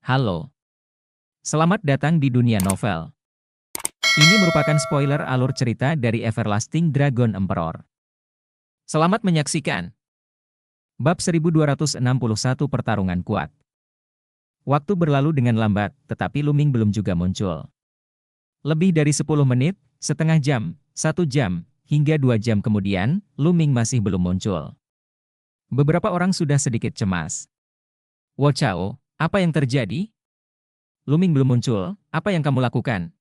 Halo, selamat datang di dunia novel. Ini merupakan spoiler alur cerita dari Everlasting Dragon Emperor. Selamat menyaksikan. Bab 1261 Pertarungan Kuat. Waktu berlalu dengan lambat, tetapi Luming belum juga muncul. Lebih dari 10 menit, setengah jam, 1 jam, hingga 2 jam kemudian, Luming masih belum muncul. Beberapa orang sudah sedikit cemas. Wo Chao, apa yang terjadi? Luming belum muncul, apa yang kamu lakukan?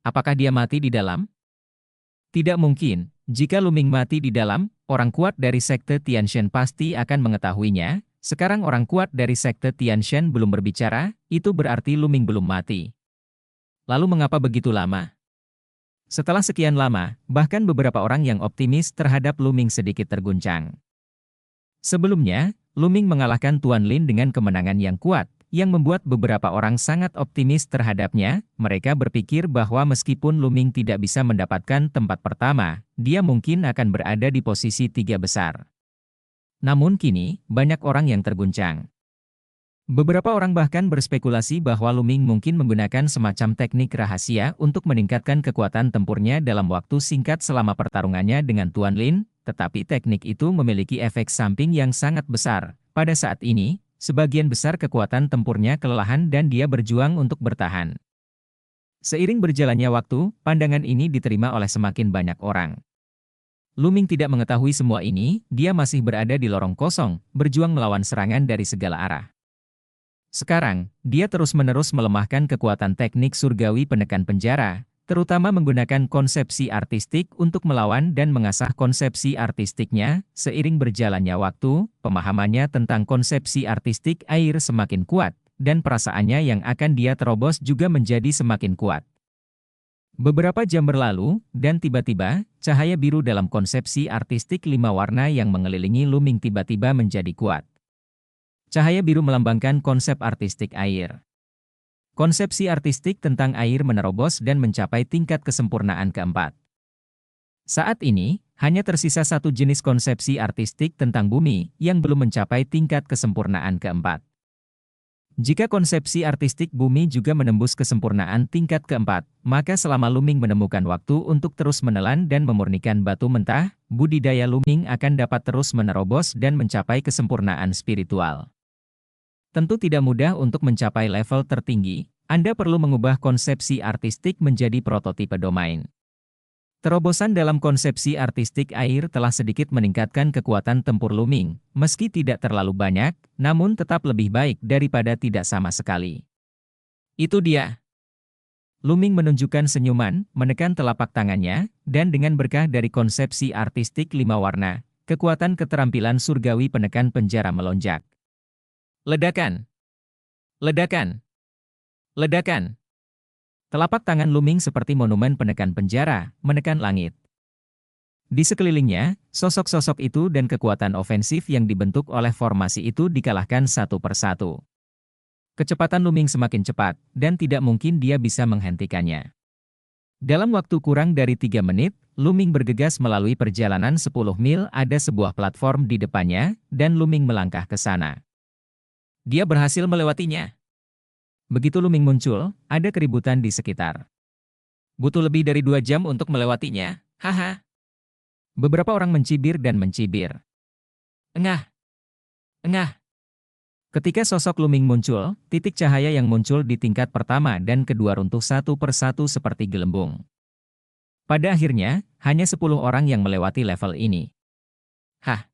Apakah dia mati di dalam? Tidak mungkin. Jika Luming mati di dalam, orang kuat dari Sekte Tianshan pasti akan mengetahuinya. Sekarang orang kuat dari Sekte Tianshan belum berbicara, itu berarti Luming belum mati. Lalu mengapa begitu lama? Setelah sekian lama, bahkan beberapa orang yang optimis terhadap Luming sedikit terguncang. Sebelumnya, Luming mengalahkan Tuan Lin dengan kemenangan yang kuat, yang membuat beberapa orang sangat optimis terhadapnya. Mereka berpikir bahwa meskipun Luming tidak bisa mendapatkan tempat pertama, dia mungkin akan berada di posisi 3 besar. Namun kini, banyak orang yang terguncang. Beberapa orang bahkan berspekulasi bahwa Luming mungkin menggunakan semacam teknik rahasia untuk meningkatkan kekuatan tempurnya dalam waktu singkat selama pertarungannya dengan Tuan Lin, tetapi teknik itu memiliki efek samping yang sangat besar. Pada saat ini, sebagian besar kekuatan tempurnya kelelahan dan dia berjuang untuk bertahan. Seiring berjalannya waktu, pandangan ini diterima oleh semakin banyak orang. Luming tidak mengetahui semua ini, dia masih berada di lorong kosong, berjuang melawan serangan dari segala arah. Sekarang, dia terus-menerus melemahkan kekuatan teknik surgawi penekan penjara, terutama menggunakan konsepsi artistik untuk melawan dan mengasah konsepsi artistiknya. Seiring berjalannya waktu, pemahamannya tentang konsepsi artistik air semakin kuat, dan perasaannya yang akan dia terobos juga menjadi semakin kuat. Beberapa jam berlalu, dan tiba-tiba, cahaya biru dalam konsepsi artistik 5 warna yang mengelilingi Luming tiba-tiba menjadi kuat. Cahaya biru melambangkan konsep artistik air. Konsepsi artistik tentang air menerobos dan mencapai tingkat kesempurnaan keempat. Saat ini, hanya tersisa satu jenis konsepsi artistik tentang bumi yang belum mencapai tingkat kesempurnaan keempat. Jika konsepsi artistik bumi juga menembus kesempurnaan tingkat keempat, maka selama Luming menemukan waktu untuk terus menelan dan memurnikan batu mentah, budidaya Luming akan dapat terus menerobos dan mencapai kesempurnaan spiritual. Tentu tidak mudah untuk mencapai level tertinggi, Anda perlu mengubah konsepsi artistik menjadi prototipe domain. Terobosan dalam konsepsi artistik air telah sedikit meningkatkan kekuatan tempur Luming, meski tidak terlalu banyak, namun tetap lebih baik daripada tidak sama sekali. Itu dia. Luming menunjukkan senyuman, menekan telapak tangannya, dan dengan berkah dari konsepsi artistik 5 warna, kekuatan keterampilan surgawi penekan penjara melonjak. Ledakan! Ledakan! Ledakan! Telapak tangan Luming seperti monumen penekan penjara, menekan langit. Di sekelilingnya, sosok-sosok itu dan kekuatan ofensif yang dibentuk oleh formasi itu dikalahkan satu persatu. Kecepatan Luming semakin cepat, dan tidak mungkin dia bisa menghentikannya. Dalam waktu kurang dari 3 menit, Luming bergegas melalui perjalanan 10 mil. Ada sebuah platform di depannya, dan Luming melangkah ke sana. Dia berhasil melewatinya. Begitu Luming muncul, ada keributan di sekitar. Butuh lebih dari 2 jam untuk melewatinya, haha. Beberapa orang mencibir dan mencibir. Engah! Engah! Ketika sosok Luming muncul, titik cahaya yang muncul di tingkat pertama dan kedua runtuh satu persatu seperti gelembung. Pada akhirnya, hanya 10 orang yang melewati level ini. Hah!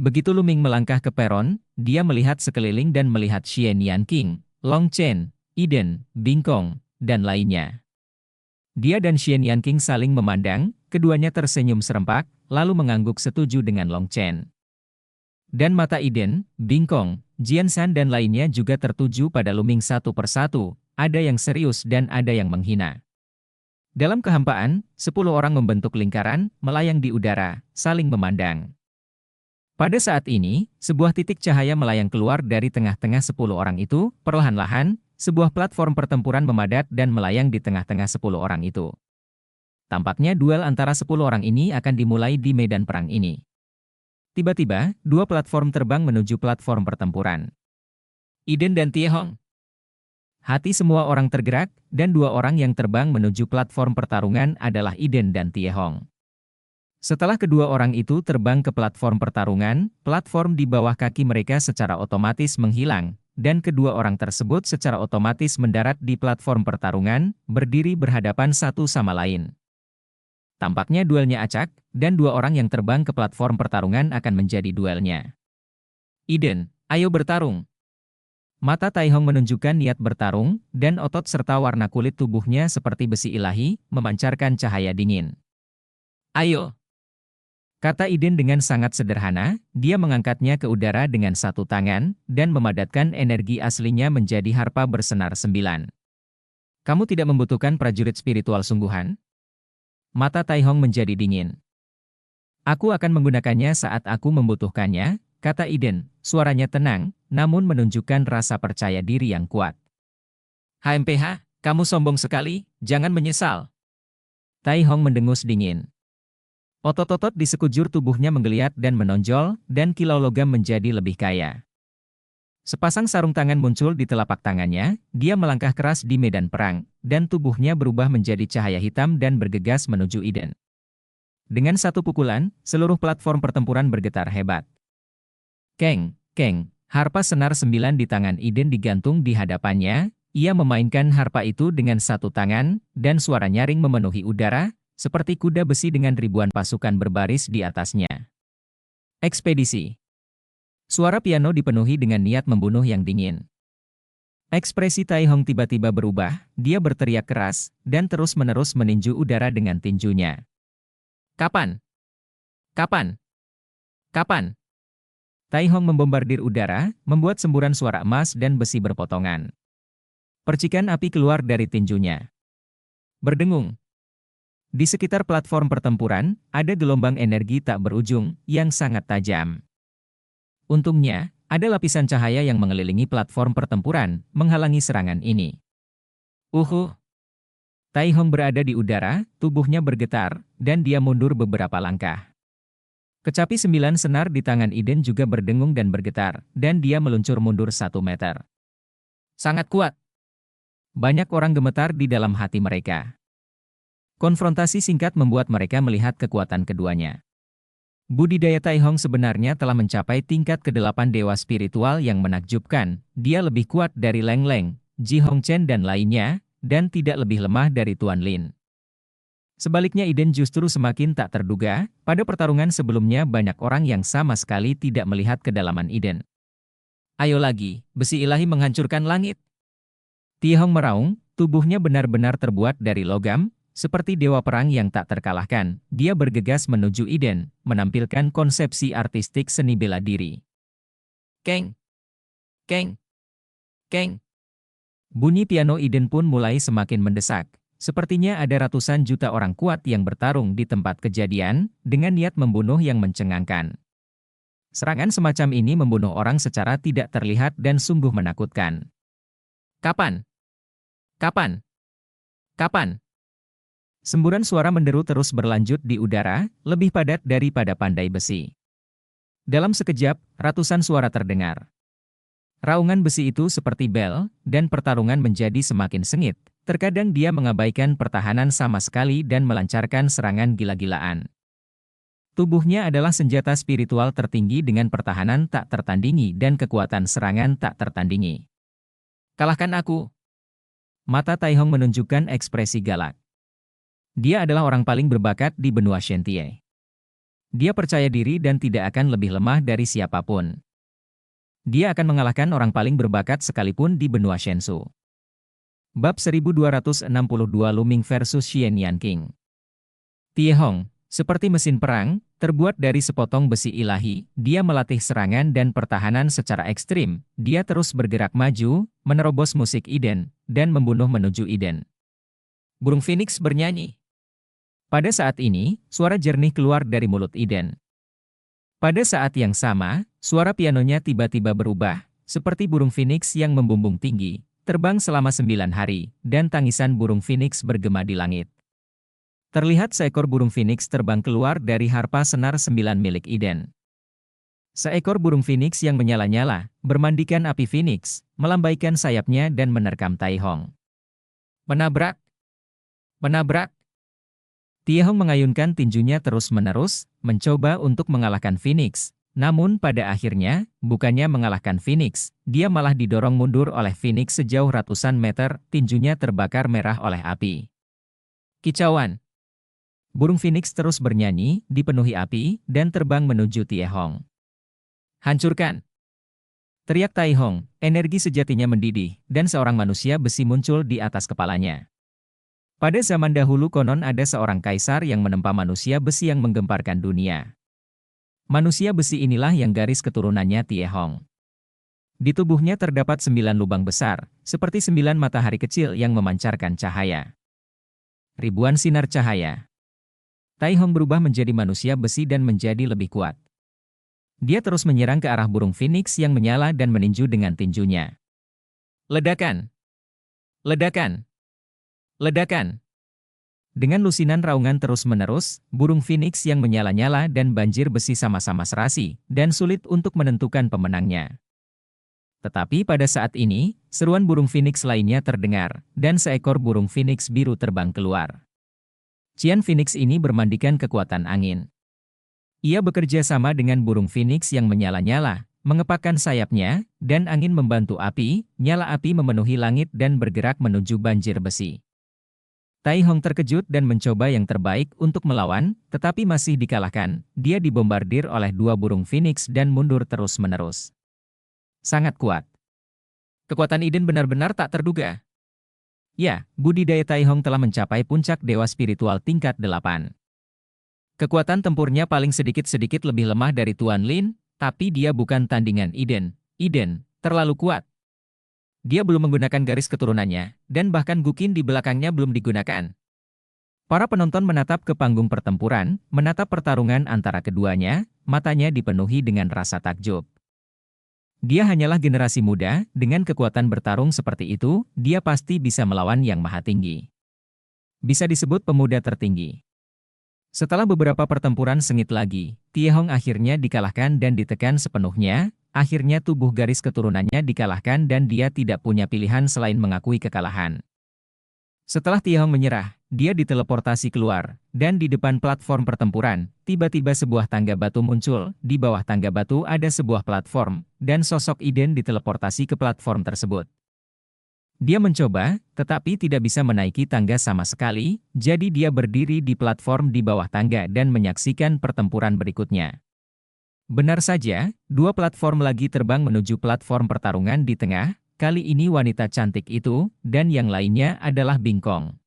Begitu Luming melangkah ke peron, dia melihat sekeliling dan melihat Xian Yanqing, Long Chen, Iden, Bingkong, dan lainnya. Dia dan Xian Yanqing saling memandang, keduanya tersenyum serempak, lalu mengangguk setuju dengan Long Chen. Dan mata Iden, Bingkong, Jianshan dan lainnya juga tertuju pada Luming satu persatu, ada yang serius dan ada yang menghina. Dalam kehampaan, 10 orang membentuk lingkaran, melayang di udara, saling memandang. Pada saat ini, sebuah titik cahaya melayang keluar dari tengah-tengah 10 orang itu, perlahan-lahan, sebuah platform pertempuran memadat dan melayang di tengah-tengah 10 orang itu. Tampaknya duel antara 10 orang ini akan dimulai di medan perang ini. Tiba-tiba, 2 platform terbang menuju platform pertempuran. Iden dan Tiehong. Hati semua orang tergerak, dan dua orang yang terbang menuju platform pertarungan adalah Iden dan Tiehong. Setelah kedua orang itu terbang ke platform pertarungan, platform di bawah kaki mereka secara otomatis menghilang, dan kedua orang tersebut secara otomatis mendarat di platform pertarungan, berdiri berhadapan satu sama lain. Tampaknya duelnya acak, dan dua orang yang terbang ke platform pertarungan akan menjadi duelnya. Iden, ayo bertarung. Mata Taihong menunjukkan niat bertarung, dan otot serta warna kulit tubuhnya seperti besi ilahi, memancarkan cahaya dingin. Ayo! Kata Iden dengan sangat sederhana, dia mengangkatnya ke udara dengan satu tangan, dan memadatkan energi aslinya menjadi harpa bersenar 9. Kamu tidak membutuhkan prajurit spiritual sungguhan? Mata Taihong menjadi dingin. Aku akan menggunakannya saat aku membutuhkannya, kata Iden, suaranya tenang, namun menunjukkan rasa percaya diri yang kuat. HMPH, kamu sombong sekali, jangan menyesal. Taihong mendengus dingin. Otot-otot di sekujur tubuhnya menggeliat dan menonjol, dan kilau logam menjadi lebih kaya. Sepasang sarung tangan muncul di telapak tangannya, dia melangkah keras di medan perang, dan tubuhnya berubah menjadi cahaya hitam dan bergegas menuju Iden. Dengan satu pukulan, seluruh platform pertempuran bergetar hebat. Keng, keng, harpa senar 9 di tangan Iden digantung di hadapannya, ia memainkan harpa itu dengan satu tangan, dan suara nyaring memenuhi udara, seperti kuda besi dengan ribuan pasukan berbaris di atasnya. Ekspedisi. Suara piano dipenuhi dengan niat membunuh yang dingin. Ekspresi Taihong tiba-tiba berubah, dia berteriak keras, dan terus-menerus meninju udara dengan tinjunya. Kapan? Kapan? Kapan? Taihong membombardir udara, membuat semburan suara emas dan besi berpotongan. Percikan api keluar dari tinjunya. Berdengung. Di sekitar platform pertempuran, ada gelombang energi tak berujung, yang sangat tajam. Untungnya, ada lapisan cahaya yang mengelilingi platform pertempuran, menghalangi serangan ini. Taihong berada di udara, tubuhnya bergetar, dan dia mundur beberapa langkah. Kecapi 9 senar di tangan Iden juga berdengung dan bergetar, dan dia meluncur mundur 1 meter. Sangat kuat. Banyak orang gemetar di dalam hati mereka. Konfrontasi singkat membuat mereka melihat kekuatan keduanya. Budidaya Taihong sebenarnya telah mencapai tingkat ke-8 dewa spiritual yang menakjubkan. Dia lebih kuat dari Leng Leng, Ji Hongchen dan lainnya, dan tidak lebih lemah dari Tuan Lin. Sebaliknya Iden justru semakin tak terduga, pada pertarungan sebelumnya banyak orang yang sama sekali tidak melihat kedalaman Iden. Ayo lagi, besi ilahi menghancurkan langit. Tiehong meraung, tubuhnya benar-benar terbuat dari logam, seperti dewa perang yang tak terkalahkan. Dia bergegas menuju Iden, menampilkan konsepsi artistik seni bela diri. Keng! Keng! Keng! Bunyi piano Iden pun mulai semakin mendesak. Sepertinya ada ratusan juta orang kuat yang bertarung di tempat kejadian, dengan niat membunuh yang mencengangkan. Serangan semacam ini membunuh orang secara tidak terlihat dan sungguh menakutkan. Kapan? Kapan? Kapan? Semburan suara menderu terus berlanjut di udara, lebih padat daripada pandai besi. Dalam sekejap, ratusan suara terdengar. Raungan besi itu seperti bel, dan pertarungan menjadi semakin sengit. Terkadang dia mengabaikan pertahanan sama sekali dan melancarkan serangan gila-gilaan. Tubuhnya adalah senjata spiritual tertinggi dengan pertahanan tak tertandingi dan kekuatan serangan tak tertandingi. Kalahkan aku. Mata Taihong menunjukkan ekspresi galak. Dia adalah orang paling berbakat di benua Shentie. Dia percaya diri dan tidak akan lebih lemah dari siapapun. Dia akan mengalahkan orang paling berbakat sekalipun di benua Shensu. Bab 1262 Luming versus Xian Yanqing. Tiehong, seperti mesin perang, terbuat dari sepotong besi ilahi, dia melatih serangan dan pertahanan secara ekstrim. Dia terus bergerak maju, menerobos musik Iden, dan membunuh menuju Iden. Burung Phoenix bernyanyi. Pada saat ini, suara jernih keluar dari mulut Iden. Pada saat yang sama, suara pianonya tiba-tiba berubah, seperti burung Phoenix yang membumbung tinggi, terbang selama 9 hari, dan tangisan burung Phoenix bergema di langit. Terlihat seekor burung Phoenix terbang keluar dari harpa senar 9 milik Iden. Seekor burung phoenix yang menyala-nyala, bermandikan api phoenix, melambaikan sayapnya dan menerkam Tai Hong. Menabrak! Menabrak! Tai Hong mengayunkan tinjunya terus-menerus, mencoba untuk mengalahkan phoenix. Namun pada akhirnya, bukannya mengalahkan phoenix, dia malah didorong mundur oleh phoenix sejauh ratusan meter, tinjunya terbakar merah oleh api. Kicauan! Burung phoenix terus bernyanyi, dipenuhi api, dan terbang menuju Tai Hong. Hancurkan! Teriak Tai Hong, energi sejatinya mendidih, dan seorang manusia besi muncul di atas kepalanya. Pada zaman dahulu konon ada seorang kaisar yang menempa manusia besi yang menggemparkan dunia. Manusia besi inilah yang garis keturunannya Tai Hong. Di tubuhnya terdapat 9 lubang besar, seperti 9 matahari kecil yang memancarkan cahaya. Ribuan sinar cahaya. Tai Hong berubah menjadi manusia besi dan menjadi lebih kuat. Dia terus menyerang ke arah burung phoenix yang menyala dan meninju dengan tinjunya. Ledakan! Ledakan! Ledakan! Dengan lusinan raungan terus-menerus, burung phoenix yang menyala-nyala dan banjir besi sama-sama serasi, dan sulit untuk menentukan pemenangnya. Tetapi pada saat ini, seruan burung phoenix lainnya terdengar, dan seekor burung phoenix biru terbang keluar. Cian phoenix ini bermandikan kekuatan angin. Ia bekerja sama dengan burung phoenix yang menyala-nyala, mengepakkan sayapnya, dan angin membantu api, nyala api memenuhi langit dan bergerak menuju banjir besi. Tai Hong terkejut dan mencoba yang terbaik untuk melawan, tetapi masih dikalahkan. Dia dibombardir oleh 2 burung phoenix dan mundur terus-menerus. Sangat kuat. Kekuatan Iden benar-benar tak terduga. Ya, budidaya Tai Hong telah mencapai puncak dewa spiritual tingkat 8. Kekuatan tempurnya paling sedikit-sedikit lebih lemah dari Tuan Lin, tapi dia bukan tandingan Iden. Iden terlalu kuat. Dia belum menggunakan garis keturunannya, dan bahkan Guqin di belakangnya belum digunakan. Para penonton menatap ke panggung pertempuran, menatap pertarungan antara keduanya, matanya dipenuhi dengan rasa takjub. Dia hanyalah generasi muda, dengan kekuatan bertarung seperti itu, dia pasti bisa melawan yang maha tinggi. Bisa disebut pemuda tertinggi. Setelah beberapa pertempuran sengit lagi, Tai Hong akhirnya dikalahkan dan ditekan sepenuhnya, akhirnya tubuh garis keturunannya dikalahkan dan dia tidak punya pilihan selain mengakui kekalahan. Setelah Tai Hong menyerah, dia diteleportasi keluar, dan di depan platform pertempuran, tiba-tiba sebuah tangga batu muncul, di bawah tangga batu ada sebuah platform, dan sosok Iden diteleportasi ke platform tersebut. Dia mencoba, tetapi tidak bisa menaiki tangga sama sekali, jadi dia berdiri di platform di bawah tangga dan menyaksikan pertempuran berikutnya. Benar saja, 2 platform lagi terbang menuju platform pertarungan di tengah, kali ini wanita cantik itu, dan yang lainnya adalah Bing Kong.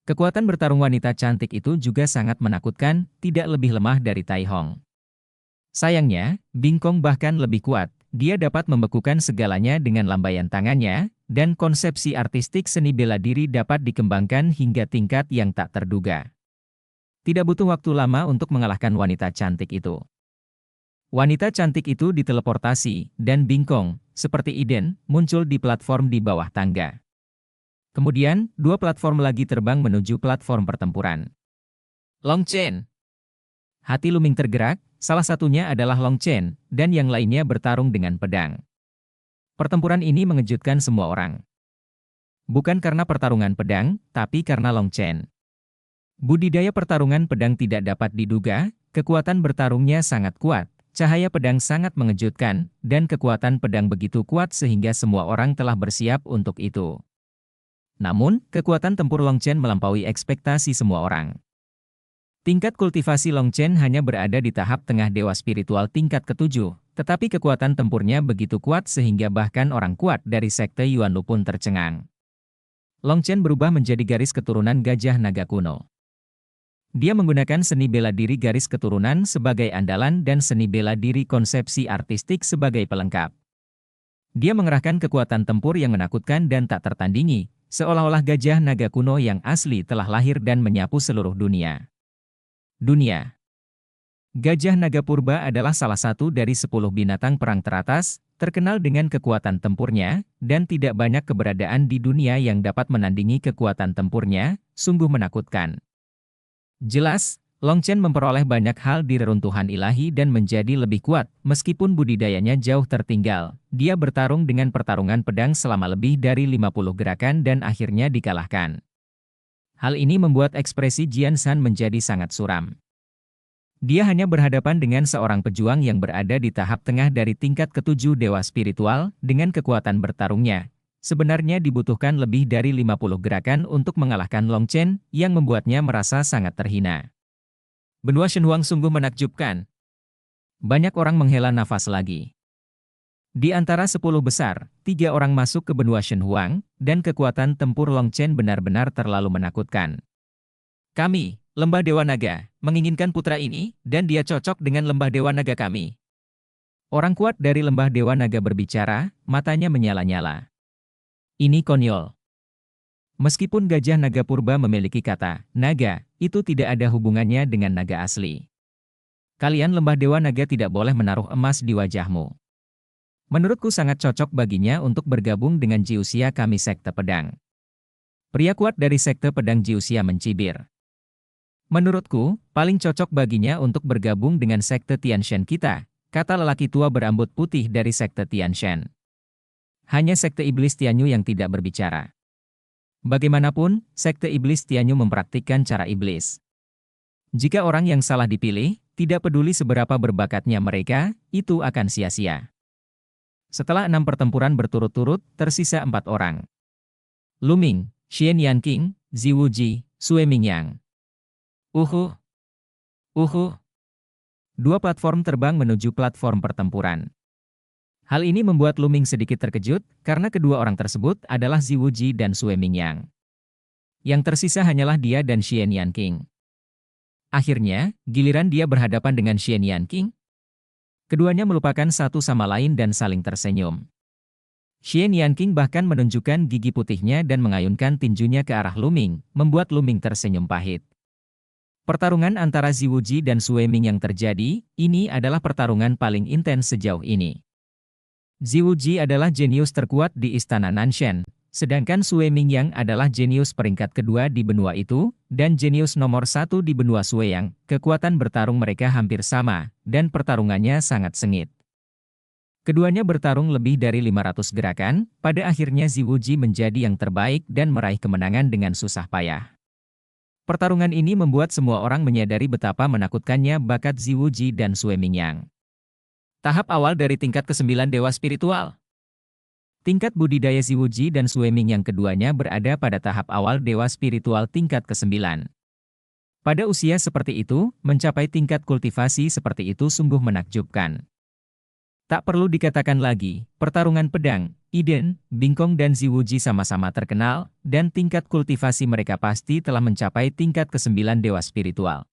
Kekuatan bertarung wanita cantik itu juga sangat menakutkan, tidak lebih lemah dari Tai Hong. Sayangnya, Bing Kong bahkan lebih kuat. Dia dapat membekukan segalanya dengan lambaian tangannya, dan konsepsi artistik seni bela diri dapat dikembangkan hingga tingkat yang tak terduga. Tidak butuh waktu lama untuk mengalahkan wanita cantik itu. Wanita cantik itu diteleportasi, dan Bing Kong, seperti Iden, muncul di platform di bawah tangga. Kemudian, 2 platform lagi terbang menuju platform pertempuran. Long Chen. Hati Luming tergerak, salah satunya adalah Long Chen, dan yang lainnya bertarung dengan pedang. Pertempuran ini mengejutkan semua orang. Bukan karena pertarungan pedang, tapi karena Long Chen. Budidaya pertarungan pedang tidak dapat diduga, kekuatan bertarungnya sangat kuat, cahaya pedang sangat mengejutkan, dan kekuatan pedang begitu kuat sehingga semua orang telah bersiap untuk itu. Namun, kekuatan tempur Long Chen melampaui ekspektasi semua orang. Tingkat kultivasi Long Chen hanya berada di tahap tengah dewa spiritual tingkat ke-7, tetapi kekuatan tempurnya begitu kuat sehingga bahkan orang kuat dari sekte Yuanlu pun tercengang. Long Chen berubah menjadi garis keturunan gajah naga kuno. Dia menggunakan seni bela diri garis keturunan sebagai andalan dan seni bela diri konsepsi artistik sebagai pelengkap. Dia mengerahkan kekuatan tempur yang menakutkan dan tak tertandingi, seolah-olah gajah naga kuno yang asli telah lahir dan menyapu seluruh dunia. Gajah naga purba adalah salah satu dari 10 binatang perang teratas, terkenal dengan kekuatan tempurnya, dan tidak banyak keberadaan di dunia yang dapat menandingi kekuatan tempurnya, sungguh menakutkan. Jelas, Long Chen memperoleh banyak hal di reruntuhan ilahi dan menjadi lebih kuat, meskipun budidayanya jauh tertinggal. Dia bertarung dengan pertarungan pedang selama lebih dari 50 gerakan dan akhirnya dikalahkan. Hal ini membuat ekspresi Jian Shan menjadi sangat suram. Dia hanya berhadapan dengan seorang pejuang yang berada di tahap tengah dari tingkat ketujuh dewa spiritual, dengan kekuatan bertarungnya. Sebenarnya dibutuhkan lebih dari 50 gerakan untuk mengalahkan Long Chen, yang membuatnya merasa sangat terhina. Benua Shenhuang sungguh menakjubkan. Banyak orang menghela nafas lagi. Di antara 10 besar, 3 orang masuk ke benua Shenhuang, dan kekuatan tempur Long Chen benar-benar terlalu menakutkan. Kami, Lembah Dewa Naga, menginginkan putra ini, dan dia cocok dengan Lembah Dewa Naga kami. Orang kuat dari Lembah Dewa Naga berbicara, matanya menyala-nyala. Ini konyol. Meskipun gajah naga purba memiliki kata naga, itu tidak ada hubungannya dengan naga asli. Kalian Lembah Dewa Naga tidak boleh menaruh emas di wajahmu. Menurutku sangat cocok baginya untuk bergabung dengan Jiuxia kami Sekte Pedang. Pria kuat dari Sekte Pedang Jiuxia mencibir. Menurutku, paling cocok baginya untuk bergabung dengan Sekte Tianshan kita, kata lelaki tua berambut putih dari Sekte Tianshan. Hanya Sekte Iblis Tianyu yang tidak berbicara. Bagaimanapun, Sekte Iblis Tianyu mempraktikkan cara iblis. Jika orang yang salah dipilih, tidak peduli seberapa berbakatnya mereka, itu akan sia-sia. Setelah 6 pertempuran berturut-turut, tersisa 4 orang. Lu Ming, Xian Yanqing, Ziwu Ji, Sue Mingyang. Uhu. 2 platform terbang menuju platform pertempuran. Hal ini membuat Lu Ming sedikit terkejut, karena kedua orang tersebut adalah Ziwu Ji dan Sue Mingyang. Yang tersisa hanyalah dia dan Xian Yanqing. Akhirnya, giliran dia berhadapan dengan Xian Yanqing. Keduanya melupakan satu sama lain dan saling tersenyum. Xian Yanqing bahkan menunjukkan gigi putihnya dan mengayunkan tinjunya ke arah Lu Ming, membuat Lu Ming tersenyum pahit. Pertarungan antara Ziwu Ji dan Sue Ming yang terjadi, ini adalah pertarungan paling intens sejauh ini. Ziwu Ji adalah jenius terkuat di Istana Nanshan, sedangkan Sue Mingyang adalah jenius peringkat kedua di benua itu, dan jenius nomor 1 di benua Sueyang. Kekuatan bertarung mereka hampir sama, dan pertarungannya sangat sengit. Keduanya bertarung lebih dari 500 gerakan, pada akhirnya Ziwu Ji menjadi yang terbaik dan meraih kemenangan dengan susah payah. Pertarungan ini membuat semua orang menyadari betapa menakutkannya bakat Ziwu Ji dan Sue Mingyang. Tahap awal dari tingkat ke-9 Dewa Spiritual. Tingkat budidaya Ziwu Ji dan Sue Mingyang keduanya berada pada tahap awal Dewa Spiritual tingkat ke-9. Pada usia seperti itu, mencapai tingkat kultivasi seperti itu sungguh menakjubkan. Tak perlu dikatakan lagi, pertarungan pedang, Iden, Bingkong dan Ziwu Ji sama-sama terkenal, dan tingkat kultivasi mereka pasti telah mencapai tingkat ke-9 Dewa Spiritual.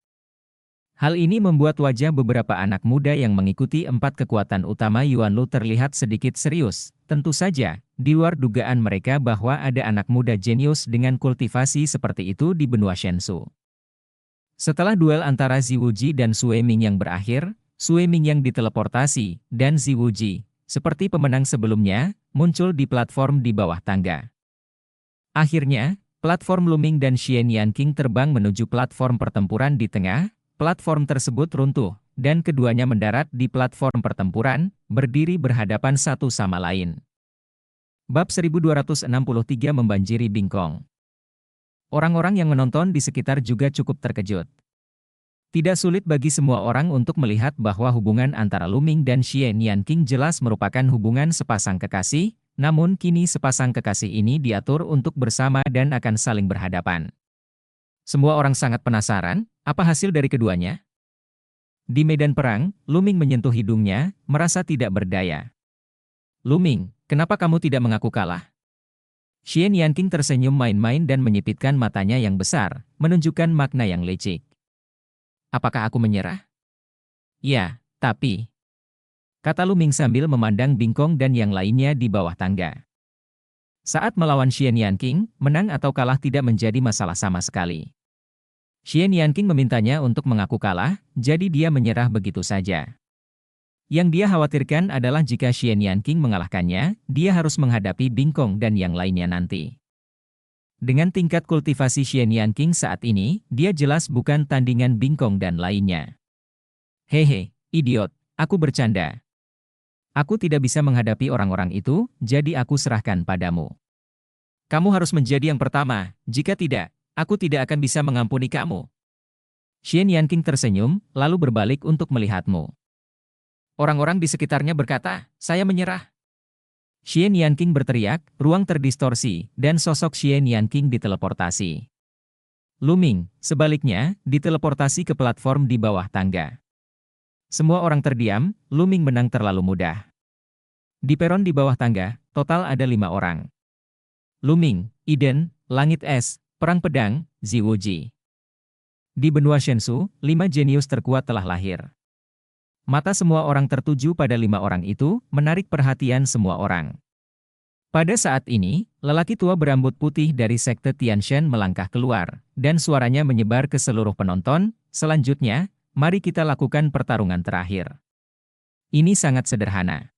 Hal ini membuat wajah beberapa anak muda yang mengikuti 4 kekuatan utama Yuan Lu terlihat sedikit serius. Tentu saja, di luar dugaan mereka bahwa ada anak muda jenius dengan kultivasi seperti itu di benua Shensu. Setelah duel antara Ziwu Ji dan Sue Mingyang berakhir, Sue Mingyang diteleportasi, dan Ziwu Ji, seperti pemenang sebelumnya, muncul di platform di bawah tangga. Akhirnya, platform Lu Ming dan Xian Yanqing terbang menuju platform pertempuran di tengah. Platform tersebut runtuh, dan keduanya mendarat di platform pertempuran, berdiri berhadapan satu sama lain. Bab 1263 membanjiri Bingkong. Orang-orang yang menonton di sekitar juga cukup terkejut. Tidak sulit bagi semua orang untuk melihat bahwa hubungan antara Lu Ming dan Xian Yanqing jelas merupakan hubungan sepasang kekasih, namun kini sepasang kekasih ini diatur untuk bersama dan akan saling berhadapan. Semua orang sangat penasaran, apa hasil dari keduanya? Di medan perang, Lu Ming menyentuh hidungnya, merasa tidak berdaya. Lu Ming, kenapa kamu tidak mengaku kalah? Xian Yanqing tersenyum main-main dan menyipitkan matanya yang besar, menunjukkan makna yang licik. Apakah aku menyerah? Ya, tapi... kata Lu Ming sambil memandang Bingkong dan yang lainnya di bawah tangga. Saat melawan Xian Yanqing, menang atau kalah tidak menjadi masalah sama sekali. Xian Yanqing memintanya untuk mengaku kalah, jadi dia menyerah begitu saja. Yang dia khawatirkan adalah jika Xian Yanqing mengalahkannya, dia harus menghadapi Bingkong dan yang lainnya nanti. Dengan tingkat kultivasi Xian Yanqing saat ini, dia jelas bukan tandingan Bingkong dan lainnya. Hehe, idiot, aku bercanda. Aku tidak bisa menghadapi orang-orang itu, jadi aku serahkan padamu. Kamu harus menjadi yang pertama, jika tidak, aku tidak akan bisa mengampuni kamu. Xian Yanqing tersenyum, lalu berbalik untuk melihatmu. Orang-orang di sekitarnya berkata, saya menyerah. Xian Yanqing berteriak, ruang terdistorsi, dan sosok Xian Yanqing diteleportasi. Lu Ming, sebaliknya, diteleportasi ke platform di bawah tangga. Semua orang terdiam, Lu Ming menang terlalu mudah. Di peron di bawah tangga, total ada 5 orang. Lu Ming, Iden, Langit Es, Perang Pedang, Ziwuji. Di benua Shensu, 5 jenius terkuat telah lahir. Mata semua orang tertuju pada 5 orang itu, menarik perhatian semua orang. Pada saat ini, lelaki tua berambut putih dari sekte Tianshan melangkah keluar, dan suaranya menyebar ke seluruh penonton. Selanjutnya, mari kita lakukan pertarungan terakhir. Ini sangat sederhana.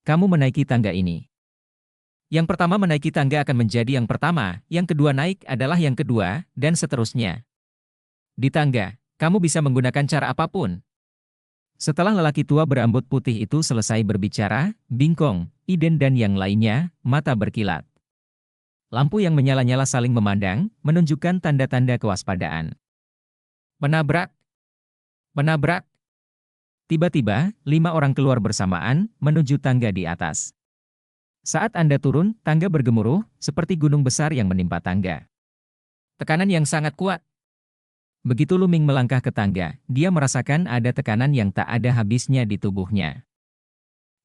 Kamu menaiki tangga ini. Yang pertama menaiki tangga akan menjadi yang pertama, yang kedua naik adalah yang kedua, dan seterusnya. Di tangga, kamu bisa menggunakan cara apapun. Setelah lelaki tua berambut putih itu selesai berbicara, Bingkong, Iden dan yang lainnya, mata berkilat. Lampu yang menyala-nyala saling memandang, menunjukkan tanda-tanda kewaspadaan. Menabrak! Menabrak! Tiba-tiba, 5 orang keluar bersamaan, menuju tangga di atas. Saat Anda turun, tangga bergemuruh, seperti gunung besar yang menimpa tangga. Tekanan yang sangat kuat. Begitu Lu Ming melangkah ke tangga, dia merasakan ada tekanan yang tak ada habisnya di tubuhnya.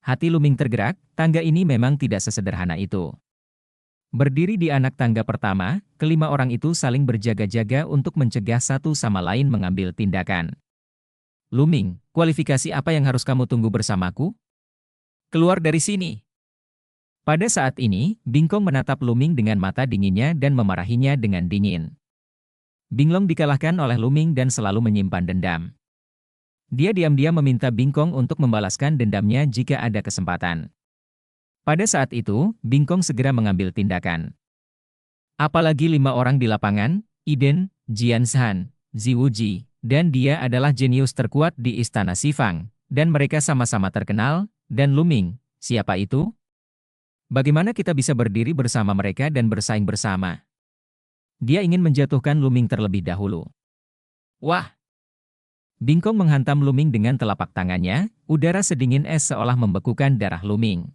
Hati Lu Ming tergerak, tangga ini memang tidak sesederhana itu. Berdiri di anak tangga pertama, kelima orang itu saling berjaga-jaga untuk mencegah satu sama lain mengambil tindakan. Lu Ming, kualifikasi apa yang harus kamu tunggu bersamaku? Keluar dari sini! Pada saat ini, Bingkong menatap Lu Ming dengan mata dinginnya dan memarahinya dengan dingin. Binglong dikalahkan oleh Lu Ming dan selalu menyimpan dendam. Dia diam-diam meminta Bingkong untuk membalaskan dendamnya jika ada kesempatan. Pada saat itu, Bingkong segera mengambil tindakan. Apalagi 5 orang di lapangan, Iden, Jianshan, Ziwuji, dan dia adalah jenius terkuat di Istana Xifang, dan mereka sama-sama terkenal, dan Lu Ming, siapa itu? Bagaimana kita bisa berdiri bersama mereka dan bersaing bersama? Dia ingin menjatuhkan Lu Ming terlebih dahulu. Wah! Bingkong menghantam Lu Ming dengan telapak tangannya, udara sedingin es seolah membekukan darah Lu Ming.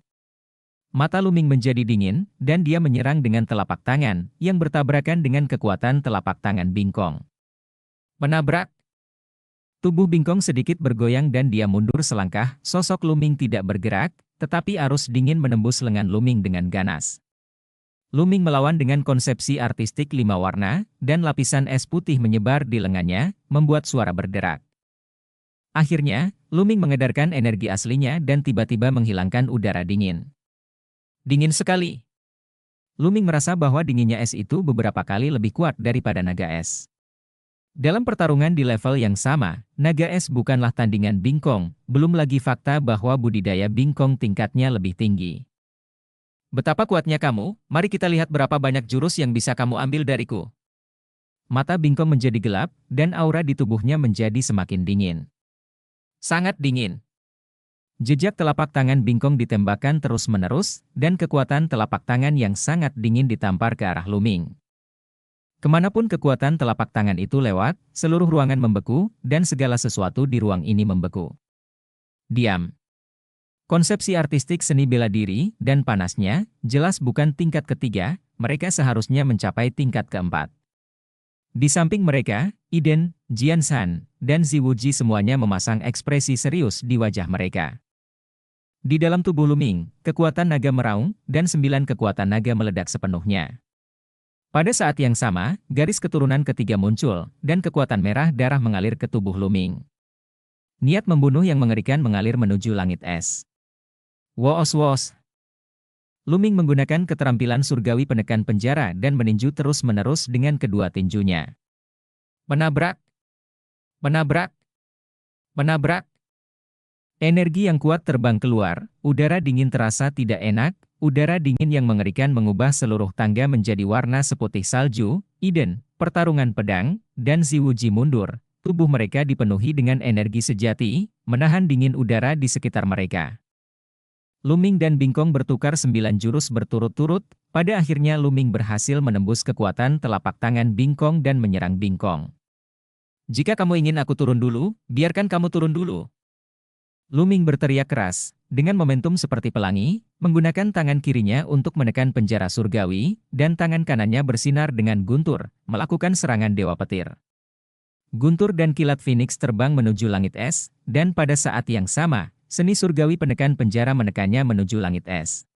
Mata Lu Ming menjadi dingin, dan dia menyerang dengan telapak tangan, yang bertabrakan dengan kekuatan telapak tangan Bingkong. Menabrak! Tubuh Bingkong sedikit bergoyang dan dia mundur selangkah, sosok Lu Ming tidak bergerak, tetapi arus dingin menembus lengan Lu Ming dengan ganas. Lu Ming melawan dengan konsepsi artistik 5 warna, dan lapisan es putih menyebar di lengannya, membuat suara berderak. Akhirnya, Lu Ming mengedarkan energi aslinya dan tiba-tiba menghilangkan udara dingin. Dingin sekali. Lu Ming merasa bahwa dinginnya es itu beberapa kali lebih kuat daripada naga es. Dalam pertarungan di level yang sama, naga es bukanlah tandingan Bingkong, belum lagi fakta bahwa budidaya Bingkong tingkatnya lebih tinggi. Betapa kuatnya kamu, mari kita lihat berapa banyak jurus yang bisa kamu ambil dariku. Mata Bingkong menjadi gelap, dan aura di tubuhnya menjadi semakin dingin. Sangat dingin. Jejak telapak tangan Bingkong ditembakkan terus-menerus, dan kekuatan telapak tangan yang sangat dingin ditampar ke arah Lu Ming. Kemanapun kekuatan telapak tangan itu lewat, seluruh ruangan membeku, dan segala sesuatu di ruang ini membeku. Diam. Konsepsi artistik seni bela diri, dan panasnya, jelas bukan tingkat ketiga, mereka seharusnya mencapai tingkat keempat. Di samping mereka, Iden, Jianshan, dan Ziwuji semuanya memasang ekspresi serius di wajah mereka. Di dalam tubuh Lu Ming, kekuatan naga meraung, dan 9 kekuatan naga meledak sepenuhnya. Pada saat yang sama, garis keturunan ketiga muncul, dan kekuatan merah darah mengalir ke tubuh Lu Ming. Niat membunuh yang mengerikan mengalir menuju langit es. Wos-wos. Lu Ming menggunakan keterampilan surgawi penekan penjara dan meninju terus-menerus dengan kedua tinjunya. Menabrak. Menabrak. Menabrak. Energi yang kuat terbang keluar, udara dingin terasa tidak enak, Udara dingin yang mengerikan mengubah seluruh tangga menjadi warna seputih salju. Eden, pertarungan pedang, dan Ziwuji mundur. Tubuh mereka dipenuhi dengan energi sejati, menahan dingin udara di sekitar mereka. Luming dan Bingkong bertukar 9 jurus berturut-turut. Pada akhirnya Luming berhasil menembus kekuatan telapak tangan Bingkong dan menyerang Bingkong. Jika kamu ingin aku turun dulu, biarkan kamu turun dulu. Luming berteriak keras, dengan momentum seperti pelangi, menggunakan tangan kirinya untuk menekan penjara surgawi, dan tangan kanannya bersinar dengan guntur, melakukan serangan Dewa Petir. Guntur dan kilat Phoenix terbang menuju langit es, dan pada saat yang sama, seni surgawi penekan penjara menekannya menuju langit es.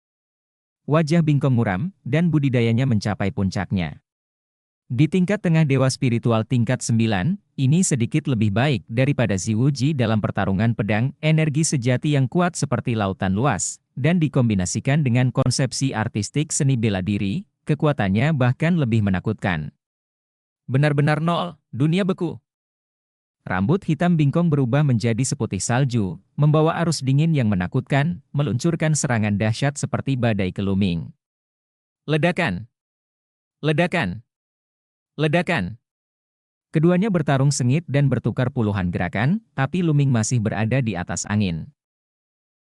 Wajah Bingkong muram, dan budidayanya mencapai puncaknya. Di tingkat tengah dewa spiritual tingkat 9, ini sedikit lebih baik daripada Ziwuji dalam pertarungan pedang, energi sejati yang kuat seperti lautan luas, dan dikombinasikan dengan konsepsi artistik seni bela diri, kekuatannya bahkan lebih menakutkan. Benar-benar nol, dunia beku. Rambut hitam Bingkong berubah menjadi seputih salju, membawa arus dingin yang menakutkan, meluncurkan serangan dahsyat seperti badai ke Luming. Ledakan! Ledakan! Ledakan! Keduanya bertarung sengit dan bertukar puluhan gerakan, tapi Luming masih berada di atas angin.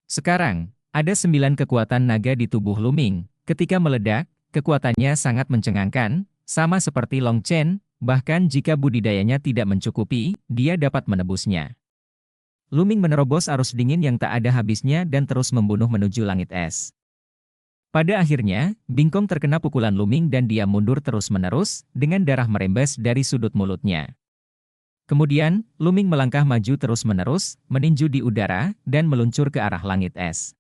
Sekarang, ada 9 kekuatan naga di tubuh Luming. Ketika meledak, kekuatannya sangat mencengangkan, sama seperti Long Chen, bahkan jika budidayanya tidak mencukupi, dia dapat menebusnya. Luming menerobos arus dingin yang tak ada habisnya dan terus membunuh menuju langit es. Pada akhirnya, Bingkong terkena pukulan Luming dan dia mundur terus-menerus, dengan darah merembes dari sudut mulutnya. Kemudian, Luming melangkah maju terus-menerus, meninju di udara, dan meluncur ke arah langit es.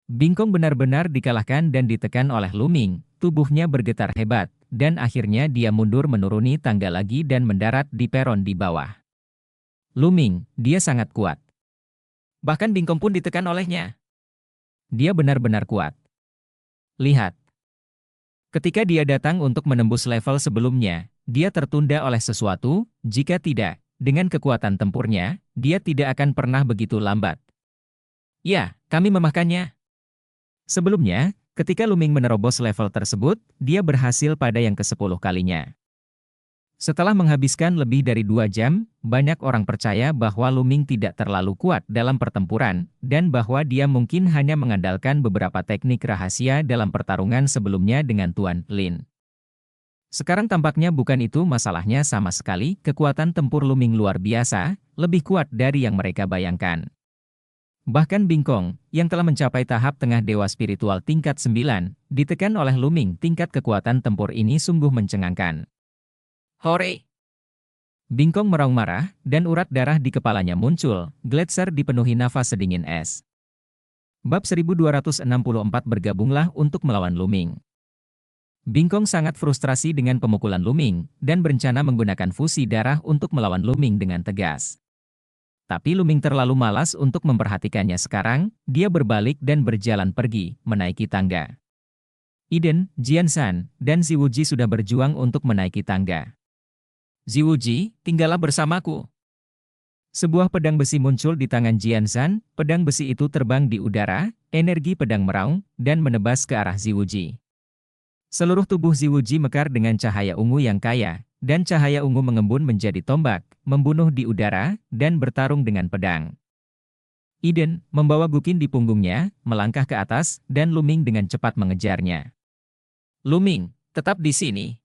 Bingkong benar-benar dikalahkan dan ditekan oleh Luming, tubuhnya bergetar hebat, dan akhirnya dia mundur menuruni tangga lagi dan mendarat di peron di bawah. Luming, dia sangat kuat. Bahkan Bingkong pun ditekan olehnya. Dia benar-benar kuat. Lihat. Ketika dia datang untuk menembus level sebelumnya, dia tertunda oleh sesuatu, jika tidak, dengan kekuatan tempurnya, dia tidak akan pernah begitu lambat. Ya, kami memakannya. Sebelumnya, ketika Luming menerobos level tersebut, dia berhasil pada yang ke-10 kalinya. Setelah menghabiskan lebih dari 2 jam, banyak orang percaya bahwa Luming tidak terlalu kuat dalam pertempuran, dan bahwa dia mungkin hanya mengandalkan beberapa teknik rahasia dalam pertarungan sebelumnya dengan Tuan Lin. Sekarang tampaknya bukan itu masalahnya sama sekali, kekuatan tempur Luming luar biasa, lebih kuat dari yang mereka bayangkan. Bahkan Bingkong, yang telah mencapai tahap tengah dewa spiritual tingkat 9, ditekan oleh Luming. Tingkat kekuatan tempur ini sungguh mencengangkan. Hore! Bingkong meraung marah, dan urat darah di kepalanya muncul, Gletser dipenuhi nafas sedingin es. Bab 1264 bergabunglah untuk melawan Luming. Bingkong sangat frustrasi dengan pemukulan Luming, dan berencana menggunakan fusi darah untuk melawan Luming dengan tegas. Tapi Luming terlalu malas untuk memperhatikannya sekarang, dia berbalik dan berjalan pergi, menaiki tangga. Eden, Jianshan, dan Ziwuji sudah berjuang untuk menaiki tangga. Ziwuji, tinggallah bersamaku. Sebuah pedang besi muncul di tangan Jianshan, pedang besi itu terbang di udara, energi pedang meraung, dan menebas ke arah Ziwuji. Seluruh tubuh Ziwuji mekar dengan cahaya ungu yang kaya, dan cahaya ungu mengembun menjadi tombak, membunuh di udara, dan bertarung dengan pedang. Eden, membawa Guqin di punggungnya, melangkah ke atas, dan Luming dengan cepat mengejarnya. Luming, tetap di sini.